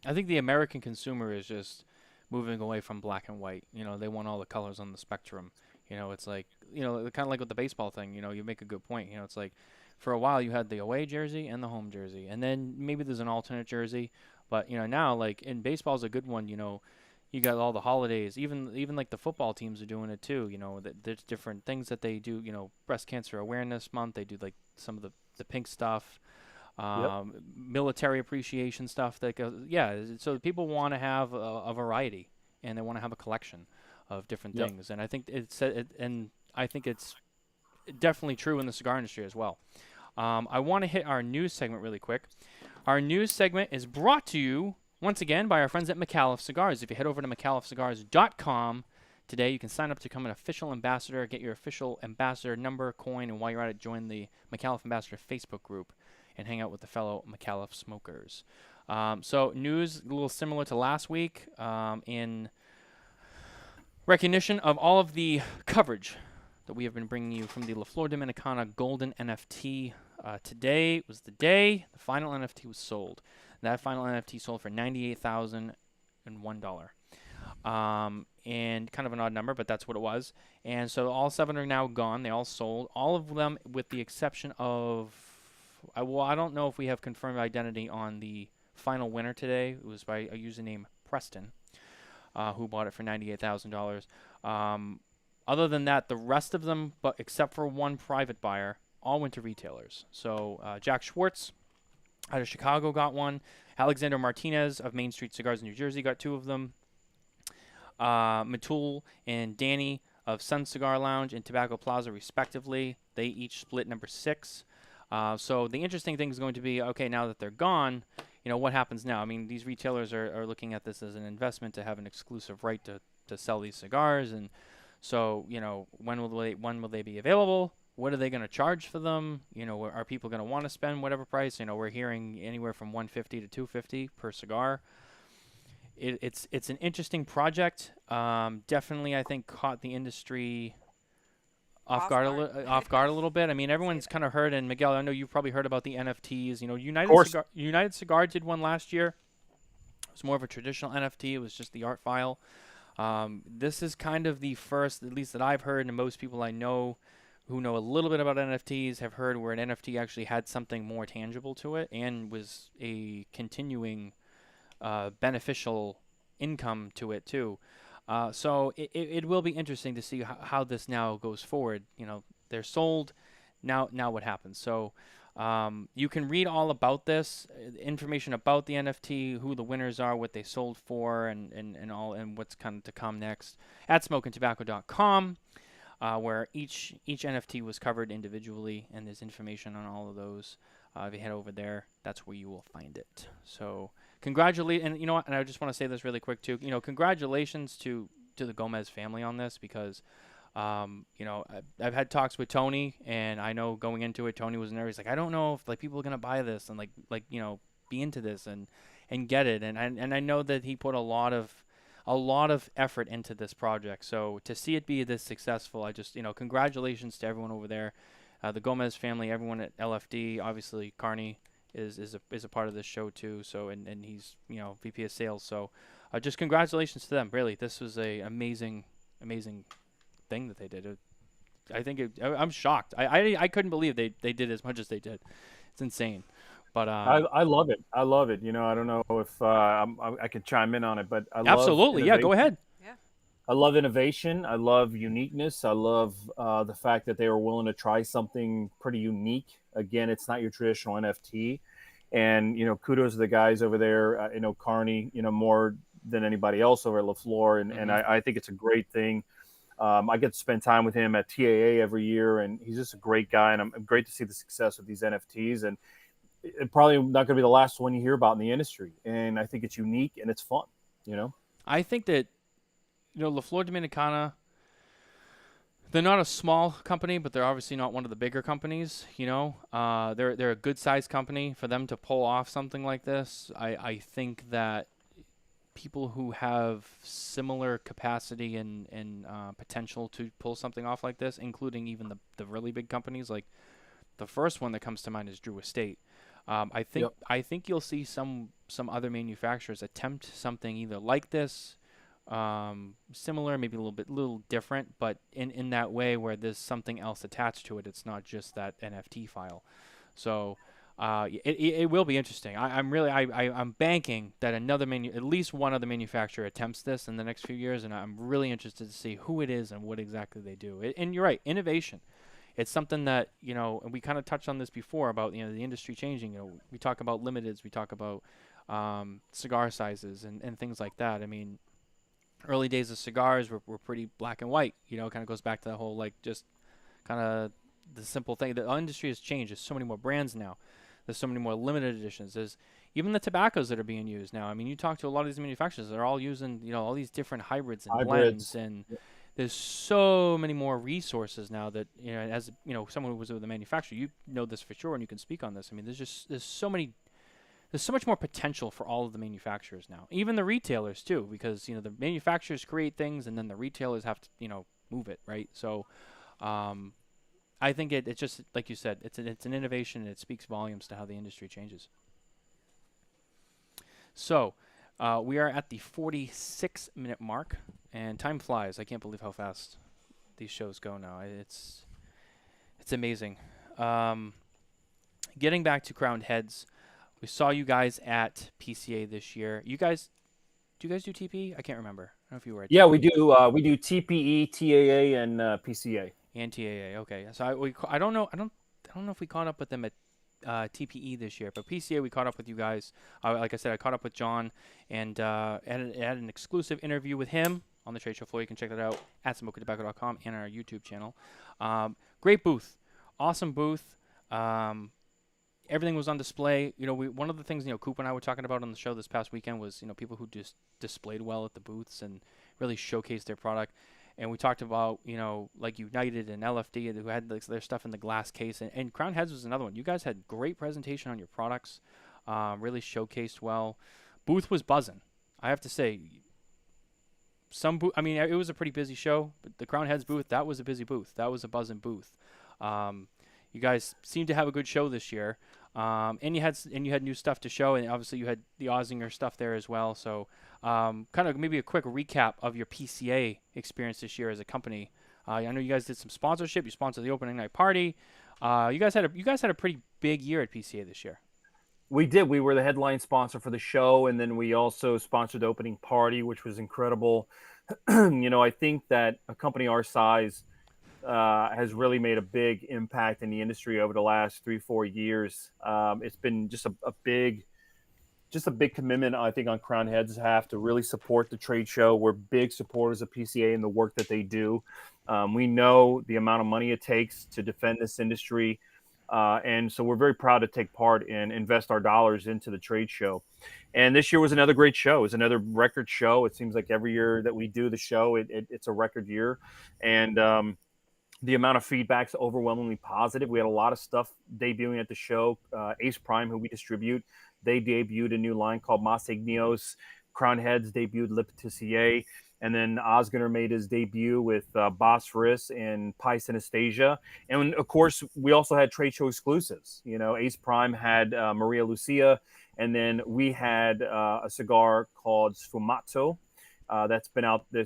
S2: I think the American consumer is just moving away from black and white. They want all the colors on the spectrum. It's like, kind of like with the baseball thing, you make a good point. It's like for a while you had the away jersey and the home jersey, and then maybe there's an alternate jersey. But, now, like, in baseball is a good one, you got all the holidays. Even like the football teams are doing it too. There's different things that they do. Breast Cancer Awareness Month, they do like some of the pink stuff. Military appreciation stuff that goes, so people want to have a variety, and they want to have a collection of different things, and I think it's definitely true in the cigar industry as well. I want to hit our news segment really quick. Our news segment is brought to you once again by our friends at Micallef Cigars. If you head over to micallefcigars.com today, you can sign up to become an official ambassador, get your official ambassador number, coin, and while you're at it, join the Micallef Ambassador Facebook group and hang out with the fellow Micallef smokers. So news a little similar to last week, in recognition of all of the coverage that we have been bringing you from the La Flor Dominicana Golden NFT. Today was the day the final NFT was sold. That final NFT sold for $98,001. And kind of an odd number, but that's what it was. And so all 7 are now gone. They all sold. All of them with the exception of, I don't know if we have confirmed identity on the final winner today. It was by a username Preston, who bought it for $98,000. Other than that, the rest of them, but except for one private buyer, all went to retailers. So Jack Schwartz out of Chicago got one. Alexander Martinez of Main Street Cigars in New Jersey got 2 of them. Matul and Danny of Sun Cigar Lounge and Tobacco Plaza, respectively, they each split number 6. So the interesting thing is going to be, okay, now that they're gone, what happens now? I mean, these retailers are looking at this as an investment to have an exclusive right to sell these cigars, and so when will they be available? What are they going to charge for them? Are people going to want to spend whatever price? We're hearing anywhere from $150 to $250 per cigar. It's an interesting project. Definitely, I think caught the industry off guard a little bit. I mean, everyone's kind of heard, and Miguel, I know you've probably heard about the NFTs. United Cigar did one last year. It was more of a traditional NFT. It was just the art file. This is kind of the first, at least that I've heard, and most people I know who know a little bit about NFTs have heard where an NFT actually had something more tangible to it and was a continuing beneficial income to it too. So it will be interesting to see how this now goes forward. They're sold. Now what happens? So you can read all about this, information about the NFT, who the winners are, what they sold for, and what's kind of to come next at smokintabacco.com, where each NFT was covered individually, and there's information on all of those. If you head over there, that's where you will find it. So congratulate, and and I just want to say this really quick too. Congratulations to the Gomez family on this, because I've had talks with Tony, and I know going into it, Tony was nervous. Like, I don't know if people are gonna buy this and be into this and get it. And I know that he put a lot of effort into this project. So to see it be this successful, I just congratulations to everyone over there, the Gomez family, everyone at LFD. Obviously, Carney is a part of this show too. So and he's VP of sales. So just congratulations to them. Really, this was a amazing thing that they did. I'm shocked. I couldn't believe they did as much as they did. It's insane. But
S3: I love it. I love it. I don't know if I can chime in on it, but I love
S2: absolutely. Yeah, go ahead.
S4: Yeah.
S3: I love innovation. I love uniqueness. I love the fact that they were willing to try something pretty unique. Again, it's not your traditional NFT. And, kudos to the guys over there. Carney, more than anybody else over at La Flor. And I think it's a great thing. I get to spend time with him at TAA every year, and he's just a great guy. And I'm great to see the success of these NFTs. And it's probably not going to be the last one you hear about in the industry. And I think it's unique and it's fun, you know?
S2: I think that, La Flor Dominicana, they're not a small company, but they're obviously not one of the bigger companies. They're a good sized company. For them to pull off something like this, I think that people who have similar capacity and potential to pull something off like this, including even the really big companies, like the first one that comes to mind is Drew Estate. I think you'll see some other manufacturers attempt something either like this, similar, maybe a little different, but in that way where there's something else attached to it. It's not just that NFT file. So it will be interesting. I'm banking that at least one other manufacturer attempts this in the next few years, and I'm really interested to see who it is and what exactly they do. And you're right, innovation. It's something that, and we kind of touched on this before about, the industry changing. We talk about limiteds, we talk about cigar sizes and things like that. I mean, early days of cigars were pretty black and white. Kind of goes back to that whole, like, just kind of the simple thing. The industry has changed. There's so many more brands now. There's so many more limited editions. There's even the tobaccos that are being used now. I mean, you talk to a lot of these manufacturers. They're all using, all these different hybrids and blends. And there's so many more resources now that, as, someone who was with the manufacturer, you know this for sure, and you can speak on this. I mean, there's so much more potential for all of the manufacturers now, even the retailers too, because the manufacturers create things and then the retailers have to move it, right? So I think it's just like you said, it's an innovation, and it speaks volumes to how the industry changes. So we are at the 46-minute mark, and time flies. I can't believe how fast these shows go now. It's amazing. Getting back to Crowned Heads. We saw you guys at PCA this year. Do you guys do TPE? I can't remember. I don't know if you were at
S3: Yeah,
S2: TPE.
S3: we do. We do TPE, TAA, and PCA.
S2: And TAA. Okay. So I don't know. I don't know if we caught up with them at TPE this year, but PCA we caught up with you guys. Like I said, I caught up with John and had an exclusive interview with him on the trade show floor. You can check that out at SmokinTabacco.com and our YouTube channel. Great booth, awesome booth. Everything was on display. One of the things, Coop and I were talking about on the show this past weekend was, people who just displayed well at the booths and really showcased their product. And we talked about, like United and LFD who had their stuff in the glass case. And Crowned Heads was another one. You guys had great presentation on your products, really showcased well. Booth was buzzing. I have to say, it was a pretty busy show, but the Crowned Heads booth, that was a busy booth. That was a buzzing booth. You guys seemed to have a good show this year. And you had new stuff to show, and obviously you had the Ozgener stuff there as well. So, kind of maybe a quick recap of your PCA experience this year as a company. I know you guys did some sponsorship. You sponsored the opening night party. You guys had a pretty big year at PCA this year.
S3: We did. We were the headline sponsor for the show, and then we also sponsored the opening party, which was incredible. I think that a company our size has really made a big impact in the industry over the last 3-4 years. It's been just a big commitment, I think, on Crowned Heads' behalf to really support the trade show. We're big supporters of PCA and the work that they do. We know the amount of money it takes to defend this industry. And so we're very proud to take part and invest our dollars into the trade show. And this year was another great show. It was another record show. It seems like every year that we do the show, it's a record year. And the amount of feedback's overwhelmingly positive. We had a lot of stuff debuting at the show. Ace Prime, who we distribute, they debuted a new line called Mas Ignios. Crowned Heads debuted Le Patissier. And then Ozgener made his debut with Bosphorus and Pi Synesthesia. And, of course, we also had trade show exclusives. Ace Prime had Maria Lucia. And then we had a cigar called Sfumato. That's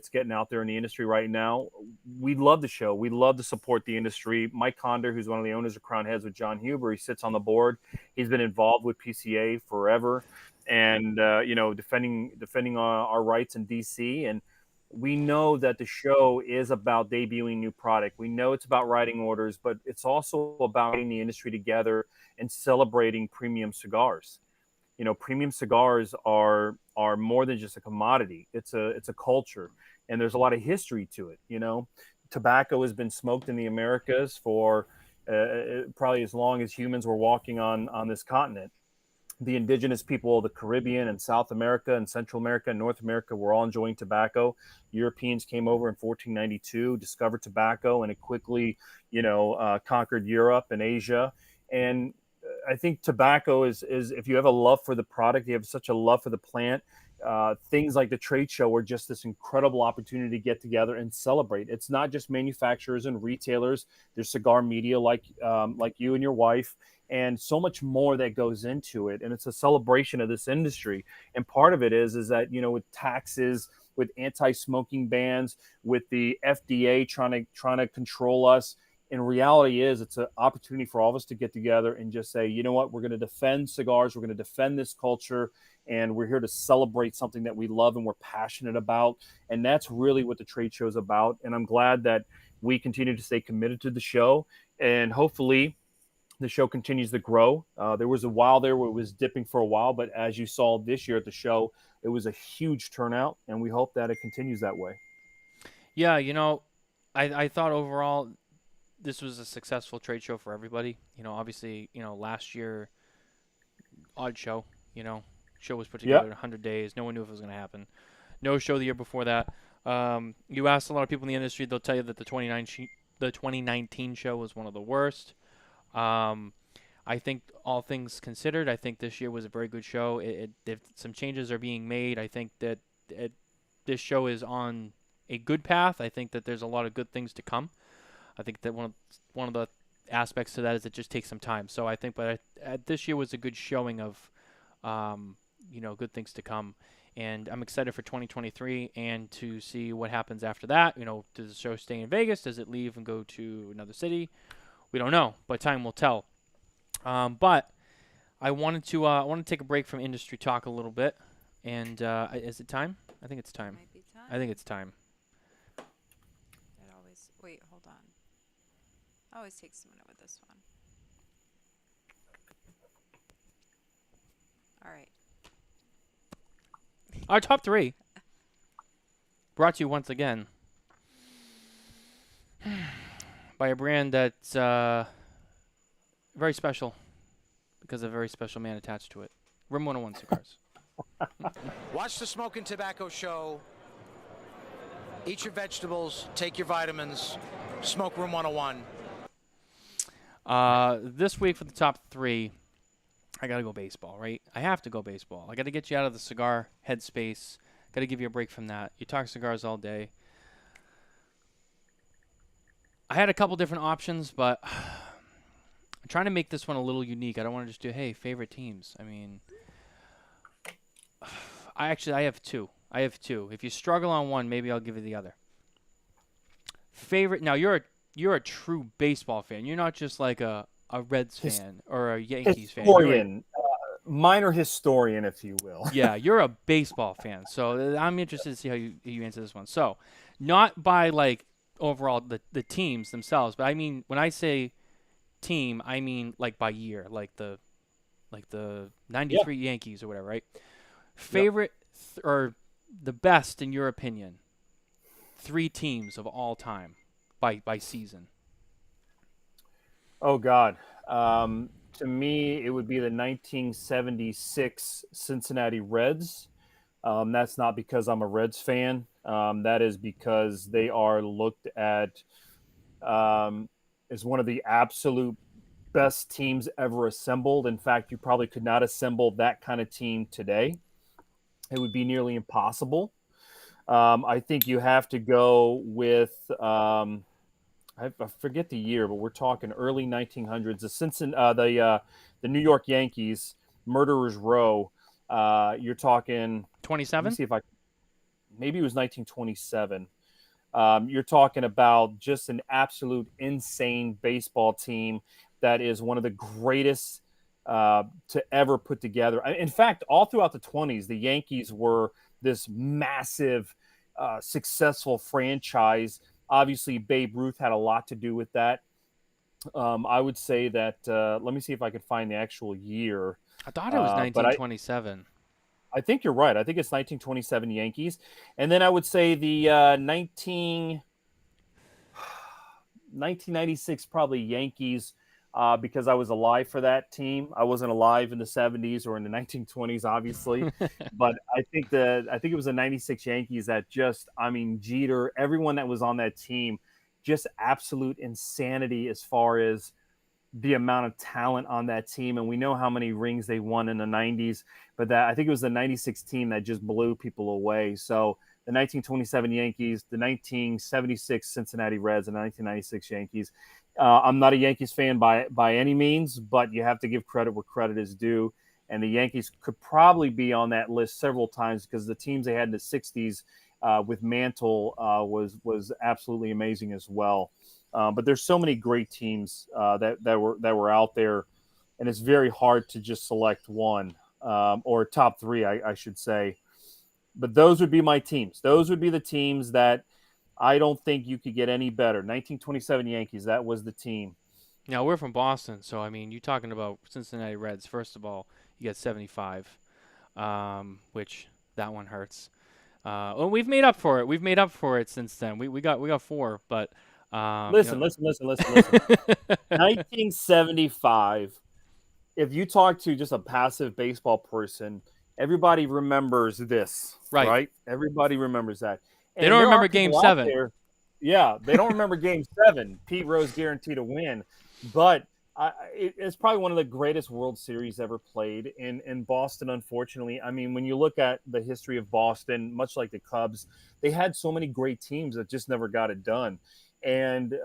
S3: getting out there in the industry right now. We love the show. We love to support the industry. Mike Conder, who's one of the owners of Crowned Heads with John Huber, he sits on the board. He's been involved with PCA forever, and defending our rights in DC. And we know that the show is about debuting new product. We know it's about writing orders, but it's also about getting the industry together and celebrating premium cigars. Premium cigars are more than just a commodity. It's a culture. and there's a lot of history to it. Tobacco has been smoked in the Americas for probably as long as humans were walking on this continent. The indigenous people of the Caribbean and South America and Central America and North America were all enjoying tobacco. Europeans came over in 1492, discovered tobacco, and it quickly, conquered Europe and Asia. And I think tobacco is if you have a love for the product, you have such a love for the plant. Things like the trade show are just this incredible opportunity to get together and celebrate. It's not just manufacturers and retailers. There's cigar media like you and your wife, and so much more that goes into it. And it's a celebration of this industry. And part of it is that, with taxes, with anti-smoking bans, with the FDA trying to control us, in reality it's an opportunity for all of us to get together and just say, you know what, we're going to defend cigars. We're going to defend this culture. And we're here to celebrate something that we love and we're passionate about. And that's really what the trade show is about. And I'm glad that we continue to stay committed to the show. And hopefully the show continues to grow. There was a while there where it was dipping for a while, but as you saw this year at the show, it was a huge turnout, and we hope that it continues that way.
S2: Yeah, I thought overall this was a successful trade show for everybody. Obviously, last year, odd show, show was put together in 100 days. No one knew if it was going to happen. No show the year before that. You asked a lot of people in the industry, they'll tell you that the 2019 show was one of the worst. I think all things considered, I think this year was a very good show. If some changes are being made, I think that this show is on a good path. I think that there's a lot of good things to come. I think that one of the aspects to that is it just takes some time. So I think, this year was a good showing of, good things to come. And I'm excited for 2023 and to see what happens after that. Does the show stay in Vegas? Does it leave and go to another city? We don't know, but time will tell. But I wanted to take a break from industry talk a little bit. And is it time? I think it's time.
S4: Might be time.
S2: I think it's time.
S4: Wait, hold on. Always takes a minute with this one. All right.
S2: Our top three, brought to you once again by a brand that's very special because of a very special man attached to it. Room 101 Cigars.
S5: Watch the Smokin Tabacco show. Eat your vegetables. Take your vitamins. Smoke Room 101.
S2: This week for the top three, I got to go baseball, right? I have to go baseball. I got to get you out of the cigar headspace. Got to give you a break from that. You talk cigars all day. I had a couple different options, but I'm trying to make this one a little unique. I don't want to just do, hey, favorite teams. I mean, I have two. If you struggle on one, maybe I'll give you the other. Favorite. Now, you're a true baseball fan. You're not just like a Reds fan or a Yankees
S3: fan. Minor historian, if you will.
S2: Yeah, you're a baseball fan. So I'm interested to see how you answer this one. So, not by like overall the teams themselves, but I mean when I say team, I mean like by year, like the 93 Yankees or whatever, right? Favorite or the best in your opinion, 3 teams of all time by season.
S3: Oh God. To me, it would be the 1976 Cincinnati Reds. That's not because I'm a Reds fan. That is because they are looked at as one of the absolute best teams ever assembled. In fact, you probably could not assemble that kind of team today. It would be nearly impossible. I think you have to go with I forget the year, but we're talking early 1900s. The New York Yankees, Murderers Row. You're talking
S2: 27.
S3: Let me see if maybe it was 1927. You're talking about just an absolute insane baseball team that is one of the greatest to ever put together. In fact, all throughout the 20s, the Yankees were this massive, successful franchise. Obviously, Babe Ruth had a lot to do with that. I would say that, let me see if I could find the actual year.
S2: I thought it was 1927.
S3: I think you're right. I think it's 1927 Yankees. And then I would say the 1996 probably Yankees, because I was alive for that team. I wasn't alive in the 70s or in the 1920s, obviously. But I think it was the 96 Yankees that just, I mean, Jeter, everyone that was on that team, just absolute insanity as far as the amount of talent on that team. And we know how many rings they won in the 90s, but that I think it was the 96 team that just blew people away. So the 1927 Yankees, the 1976 Cincinnati Reds, and the 1996 Yankees. I'm not a Yankees fan by any means, but you have to give credit where credit is due. And the Yankees could probably be on that list several times because the teams they had in the 60s with Mantle was absolutely amazing as well. But there's so many great teams that were out there, and it's very hard to just select one or top three, I should say. But those would be my teams. Those would be the teams that I don't think you could get any better. 1927 Yankees, that was the team.
S2: Now, we're from Boston, so, I mean, you're talking about Cincinnati Reds. First of all, you get 75, which that one hurts. Well, we've made up for it. We've made up for it since then. We got 4, but
S3: listen. 1975. If you talk to just a passive baseball person, everybody remembers this, right? Everybody remembers that. And
S2: they don't remember Game 7.
S3: Yeah, they don't remember Game 7. Pete Rose guaranteed a win, but it's probably one of the greatest World Series ever played in Boston, unfortunately. I mean, when you look at the history of Boston, much like the Cubs, they had so many great teams that just never got it done. And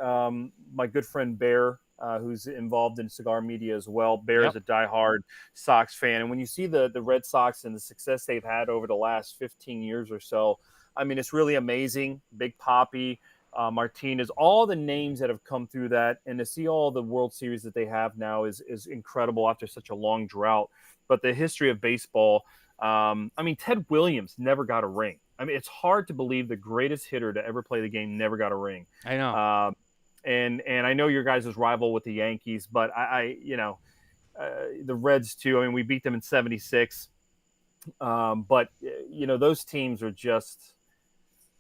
S3: my good friend Bear, who's involved in cigar media as well, Bear is a diehard Sox fan. And when you see the Red Sox and the success they've had over the last 15 years or so, I mean, it's really amazing. Big Papi, Martinez, all the names that have come through that, and to see all the World Series that they have now is incredible after such a long drought. But the history of baseball, I mean, Ted Williams never got a ring. I mean, it's hard to believe the greatest hitter to ever play the game never got a ring.
S2: I know.
S3: And I know your guys' rival with the Yankees, but I the Reds too. I mean, we beat them in '76. But those teams are just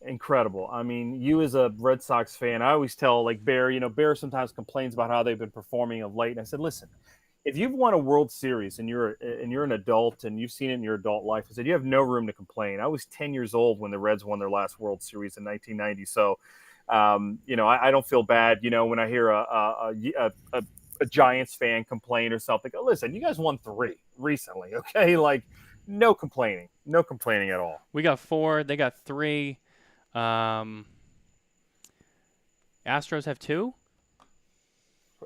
S3: incredible. I mean, you as a Red Sox fan, I always tell like Bear, Bear sometimes complains about how they've been performing of late. And I said, listen, if you've won a World Series and you're an adult and you've seen it in your adult life, I said, you have no room to complain. I was 10 years old when the Reds won their last World Series in 1990. So, I don't feel bad, when I hear a Giants fan complain or something. Oh, listen, you guys won 3 recently. Okay. Like no complaining at all.
S2: We got 4. They got 3. Astros have 2.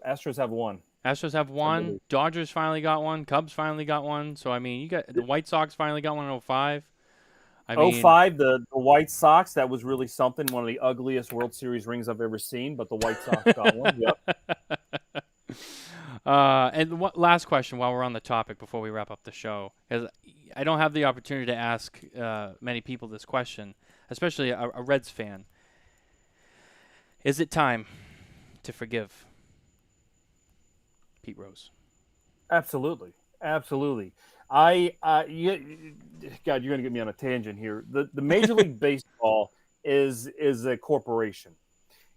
S3: Astros have 1.
S2: Astros have 1. Dodgers finally got 1. Cubs finally got 1. So, I mean, you got the White Sox finally got 1 in 05.
S3: 05, the White Sox, that was really something. One of the ugliest World Series rings I've ever seen, but the White Sox got one. Yep.
S2: And last question while we're on the topic before we wrap up the show, because I don't have the opportunity to ask many people this question, especially a Reds fan. Is it time to forgive Pete Rose?
S3: Absolutely. God, you're going to get me on a tangent here. The Major League Baseball is a corporation.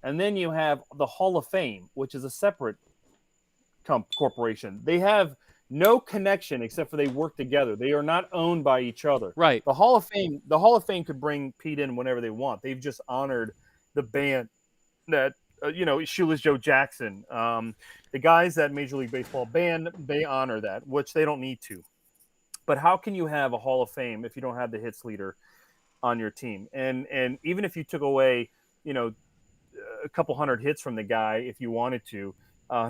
S3: And then you have the Hall of Fame, which is a separate corporation. They have no connection except for they work together. They are not owned by each other.
S2: Right.
S3: The Hall of Fame could bring Pete in whenever they want. They've just honored the band that Shoeless Joe Jackson, the guys that Major League Baseball band, they honor that, which they don't need to. But how can you have a Hall of Fame if you don't have the hits leader on your team? And even if you took away, a couple hundred hits from the guy, if you wanted to,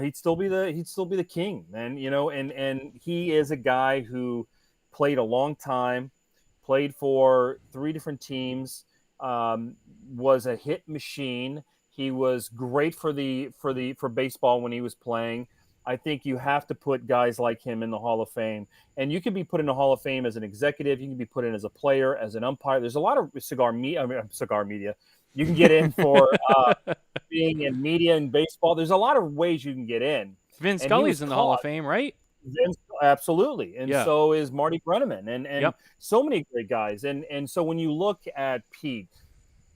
S3: he'd still be the king, man. And he is a guy who played a long time, played for 3 different teams, was a hit machine. He was great for baseball when he was playing. I think you have to put guys like him in the Hall of Fame. And you can be put in the Hall of Fame as an executive. You can be put in as a player, as an umpire. There's a lot of cigar media. You can get in for being in media and baseball. There's a lot of ways you can get in.
S2: Vin Scully's in the Hall of Fame, right?
S3: Absolutely. And
S2: Yeah.
S3: so is Marty Brenneman and
S2: Yep.
S3: so many great guys. And so when you look at Pete,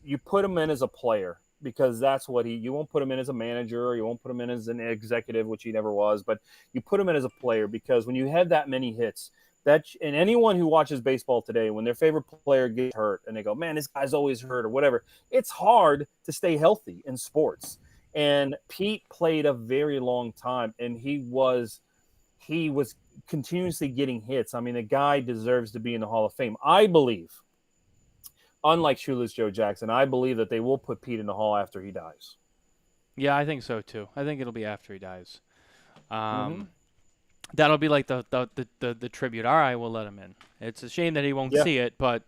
S3: you put him in as a player because that's what you won't put him in as a manager, or you won't put him in as an executive, which he never was, but you put him in as a player because when you have that many hits, and anyone who watches baseball today, when their favorite player gets hurt and they go, man, this guy's always hurt or whatever, it's hard to stay healthy in sports. And Pete played a very long time, and he was continuously getting hits. I mean, the guy deserves to be in the Hall of Fame. I believe, unlike Shoeless Joe Jackson, I believe that they will put Pete in the Hall after he dies.
S2: Yeah, I think so too. I think it'll be after he dies.
S3: Mm-hmm.
S2: That'll be like the tribute. All right, we'll let him in. It's a shame that he won't
S3: Yeah.
S2: see it, but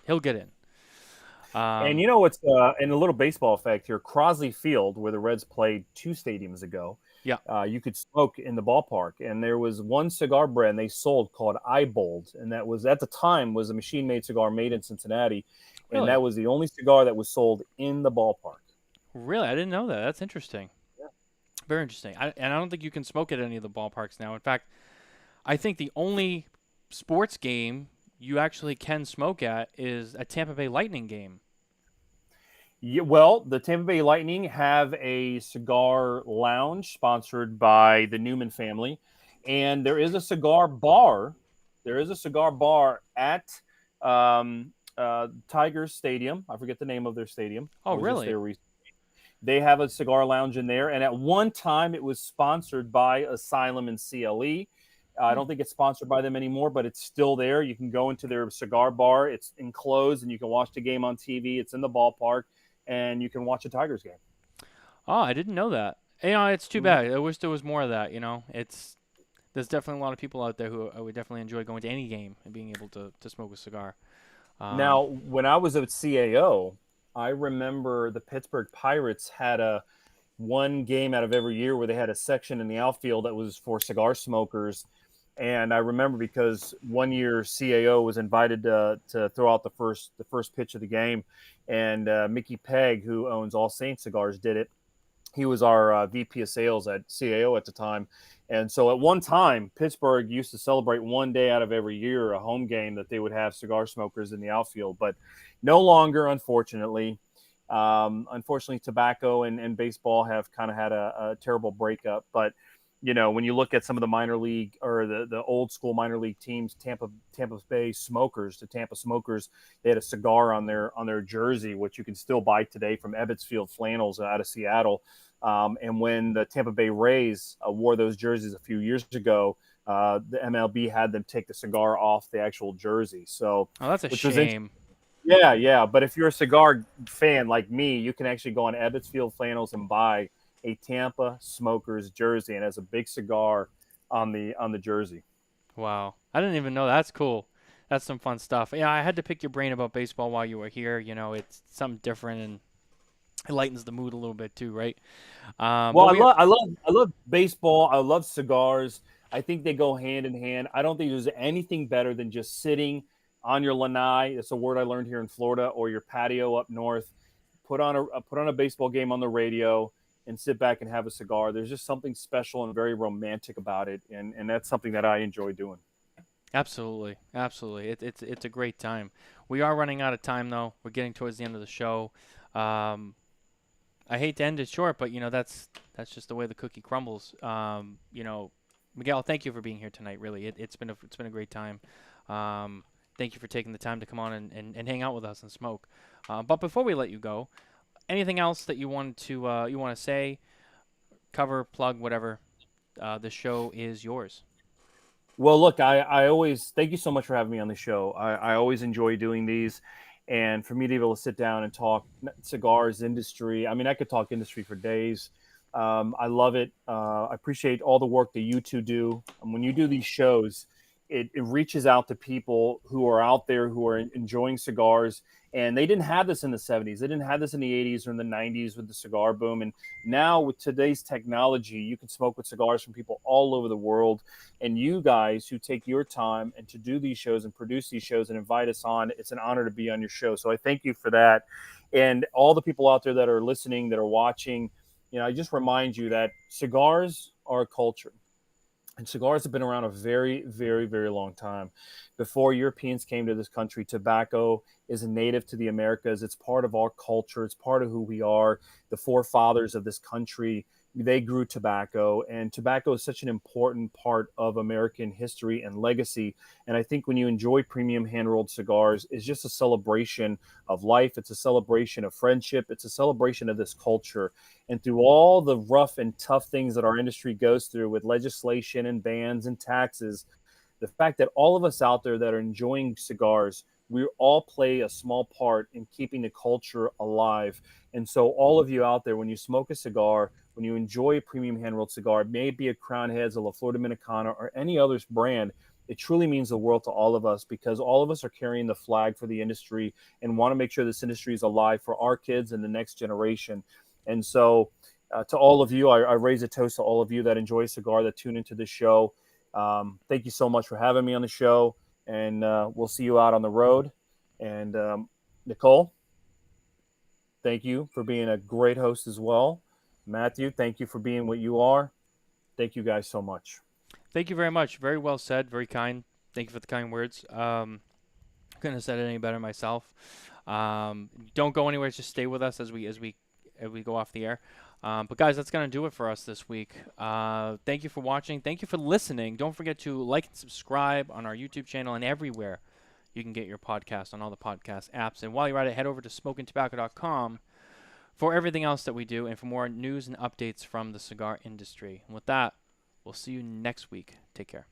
S2: he'll get in.
S3: And you know what's in a little baseball effect here, Crosley Field, where the Reds played 2 stadiums ago.
S2: Yeah.
S3: You could smoke in the ballpark, and there was one cigar brand they sold called Eyebold, and that was at the time was a machine-made cigar made in Cincinnati,
S2: Really?
S3: and that was the only cigar that was sold in the ballpark.
S2: Really, I didn't know that. That's interesting.
S3: Yeah.
S2: Very interesting. And I don't think you can smoke at any of the ballparks now. In fact, I think the only sports game you actually can smoke at is a Tampa Bay Lightning game.
S3: Yeah, well, the Tampa Bay Lightning have a cigar lounge sponsored by the Newman family, and there is a cigar bar. There is a cigar bar at Tigers Stadium. I forget the name of their stadium.
S2: Oh,
S3: I was just
S2: really?
S3: there recently. They have a cigar lounge in there, and at one time it was sponsored by Asylum and CLE. I don't think it's sponsored by them anymore, but it's still there. You can go into their cigar bar. It's enclosed, and you can watch the game on TV. It's in the ballpark, and you can watch a Tigers game.
S2: Oh, I didn't know that. You know, it's too bad. I wish there was more of that. You know, there's definitely a lot of people out there who would definitely enjoy going to any game and being able to smoke a cigar.
S3: Now, when I was at CAO, I remember the Pittsburgh Pirates had one game out of every year where they had a section in the outfield that was for cigar smokers. And I remember because one year CAO was invited to throw out the first pitch of the game, and Mickey Pegg, who owns All Saints Cigars, did it. He was our VP of sales at CAO at the time. And so at one time, Pittsburgh used to celebrate one day out of every year, a home game that they would have cigar smokers in the outfield, but no longer, unfortunately. Unfortunately, tobacco and baseball have kind of had a terrible breakup. But, you know, when you look at some of the minor league or the old school minor league teams, Tampa Bay Smokers, the Tampa Smokers, they had a cigar on their jersey, which you can still buy today from Ebbets Field Flannels out of Seattle. And when the Tampa Bay Rays wore those jerseys a few years ago, the MLB had them take the cigar off the actual jersey. So,
S2: that's a shame.
S3: Yeah. But if you're a cigar fan like me, you can actually go on Ebbets Field Flannels and buy a Tampa Smokers jersey, and it has a big cigar on the jersey.
S2: Wow, I didn't even know. That's cool. That's some fun stuff. Yeah, I had to pick your brain about baseball while you were here. You know, it's something different and it lightens the mood a little bit too, right?
S3: Well, I love baseball. I love cigars. I think they go hand in hand. I don't think there's anything better than just sitting on your lanai. It's a word I learned here in Florida, or your patio up north. Put on a baseball game on the radio and sit back and have a cigar. There's just something special and very romantic about it, and that's something that I enjoy doing.
S2: Absolutely. It's a great time. We are running out of time though. We're getting towards the end of the show. I hate to end it short, but you know that's just the way the cookie crumbles. You know, Miguel, thank you for being here tonight. Really, it's been a great time. Thank you for taking the time to come on and hang out with us and smoke. But before we let you go, anything else that you want to say, cover, plug, whatever? The show is yours.
S3: Well, look, I always thank you so much for having me on the show. I always enjoy doing these. And for me to be able to sit down and talk cigars industry, I mean, I could talk industry for days. I love it. I appreciate all the work that you two do. And when you do these shows, it reaches out to people who are out there who are enjoying cigars. And they didn't have this in the 70s. They didn't have this in the 80s or in the 90s with the cigar boom. And now with today's technology, you can smoke with cigars from people all over the world. And you guys who take your time and to do these shows and produce these shows and invite us on, it's an honor to be on your show. So I thank you for that. And all the people out there that are listening, that are watching, you know, I just remind you that cigars are a culture. And cigars have been around a very, very, very long time. Before Europeans came to this country, tobacco is a native to the Americas. It's part of our culture. It's part of who we are. The forefathers of this country, they grew tobacco, and tobacco is such an important part of American history and legacy. And I think when you enjoy premium hand-rolled cigars, it's just a celebration of life. It's a celebration of friendship. It's a celebration of this culture. And through all the rough and tough things that our industry goes through with legislation and bans and taxes, the fact that all of us out there that are enjoying cigars, we all play a small part in keeping the culture alive. And so all of you out there, when you smoke a cigar, when you enjoy a premium hand-rolled cigar, it may be a Crown Heads, a La Flor Dominicana, or any other brand, it truly means the world to all of us, because all of us are carrying the flag for the industry and want to make sure this industry is alive for our kids and the next generation. And so to all of you, I raise a toast to all of you that enjoy a cigar, that tune into this show. Thank you so much for having me on the show, and we'll see you out on the road. And Nicole, thank you for being a great host as well. Matthew, thank you for being what you are. Thank you guys so much.
S2: Thank you very much. Very well said. Very kind. Thank you for the kind words. Couldn't have said it any better myself. Don't go anywhere. Just stay with us as we go off the air. But guys, that's gonna do it for us this week. Thank you for watching. Thank you for listening. Don't forget to like and subscribe on our YouTube channel and everywhere you can get your podcast, on all the podcast apps. And while you're at it, head over to smokintabacco.com for everything else that we do and for more news and updates from the cigar industry. And with that, we'll see you next week. Take care.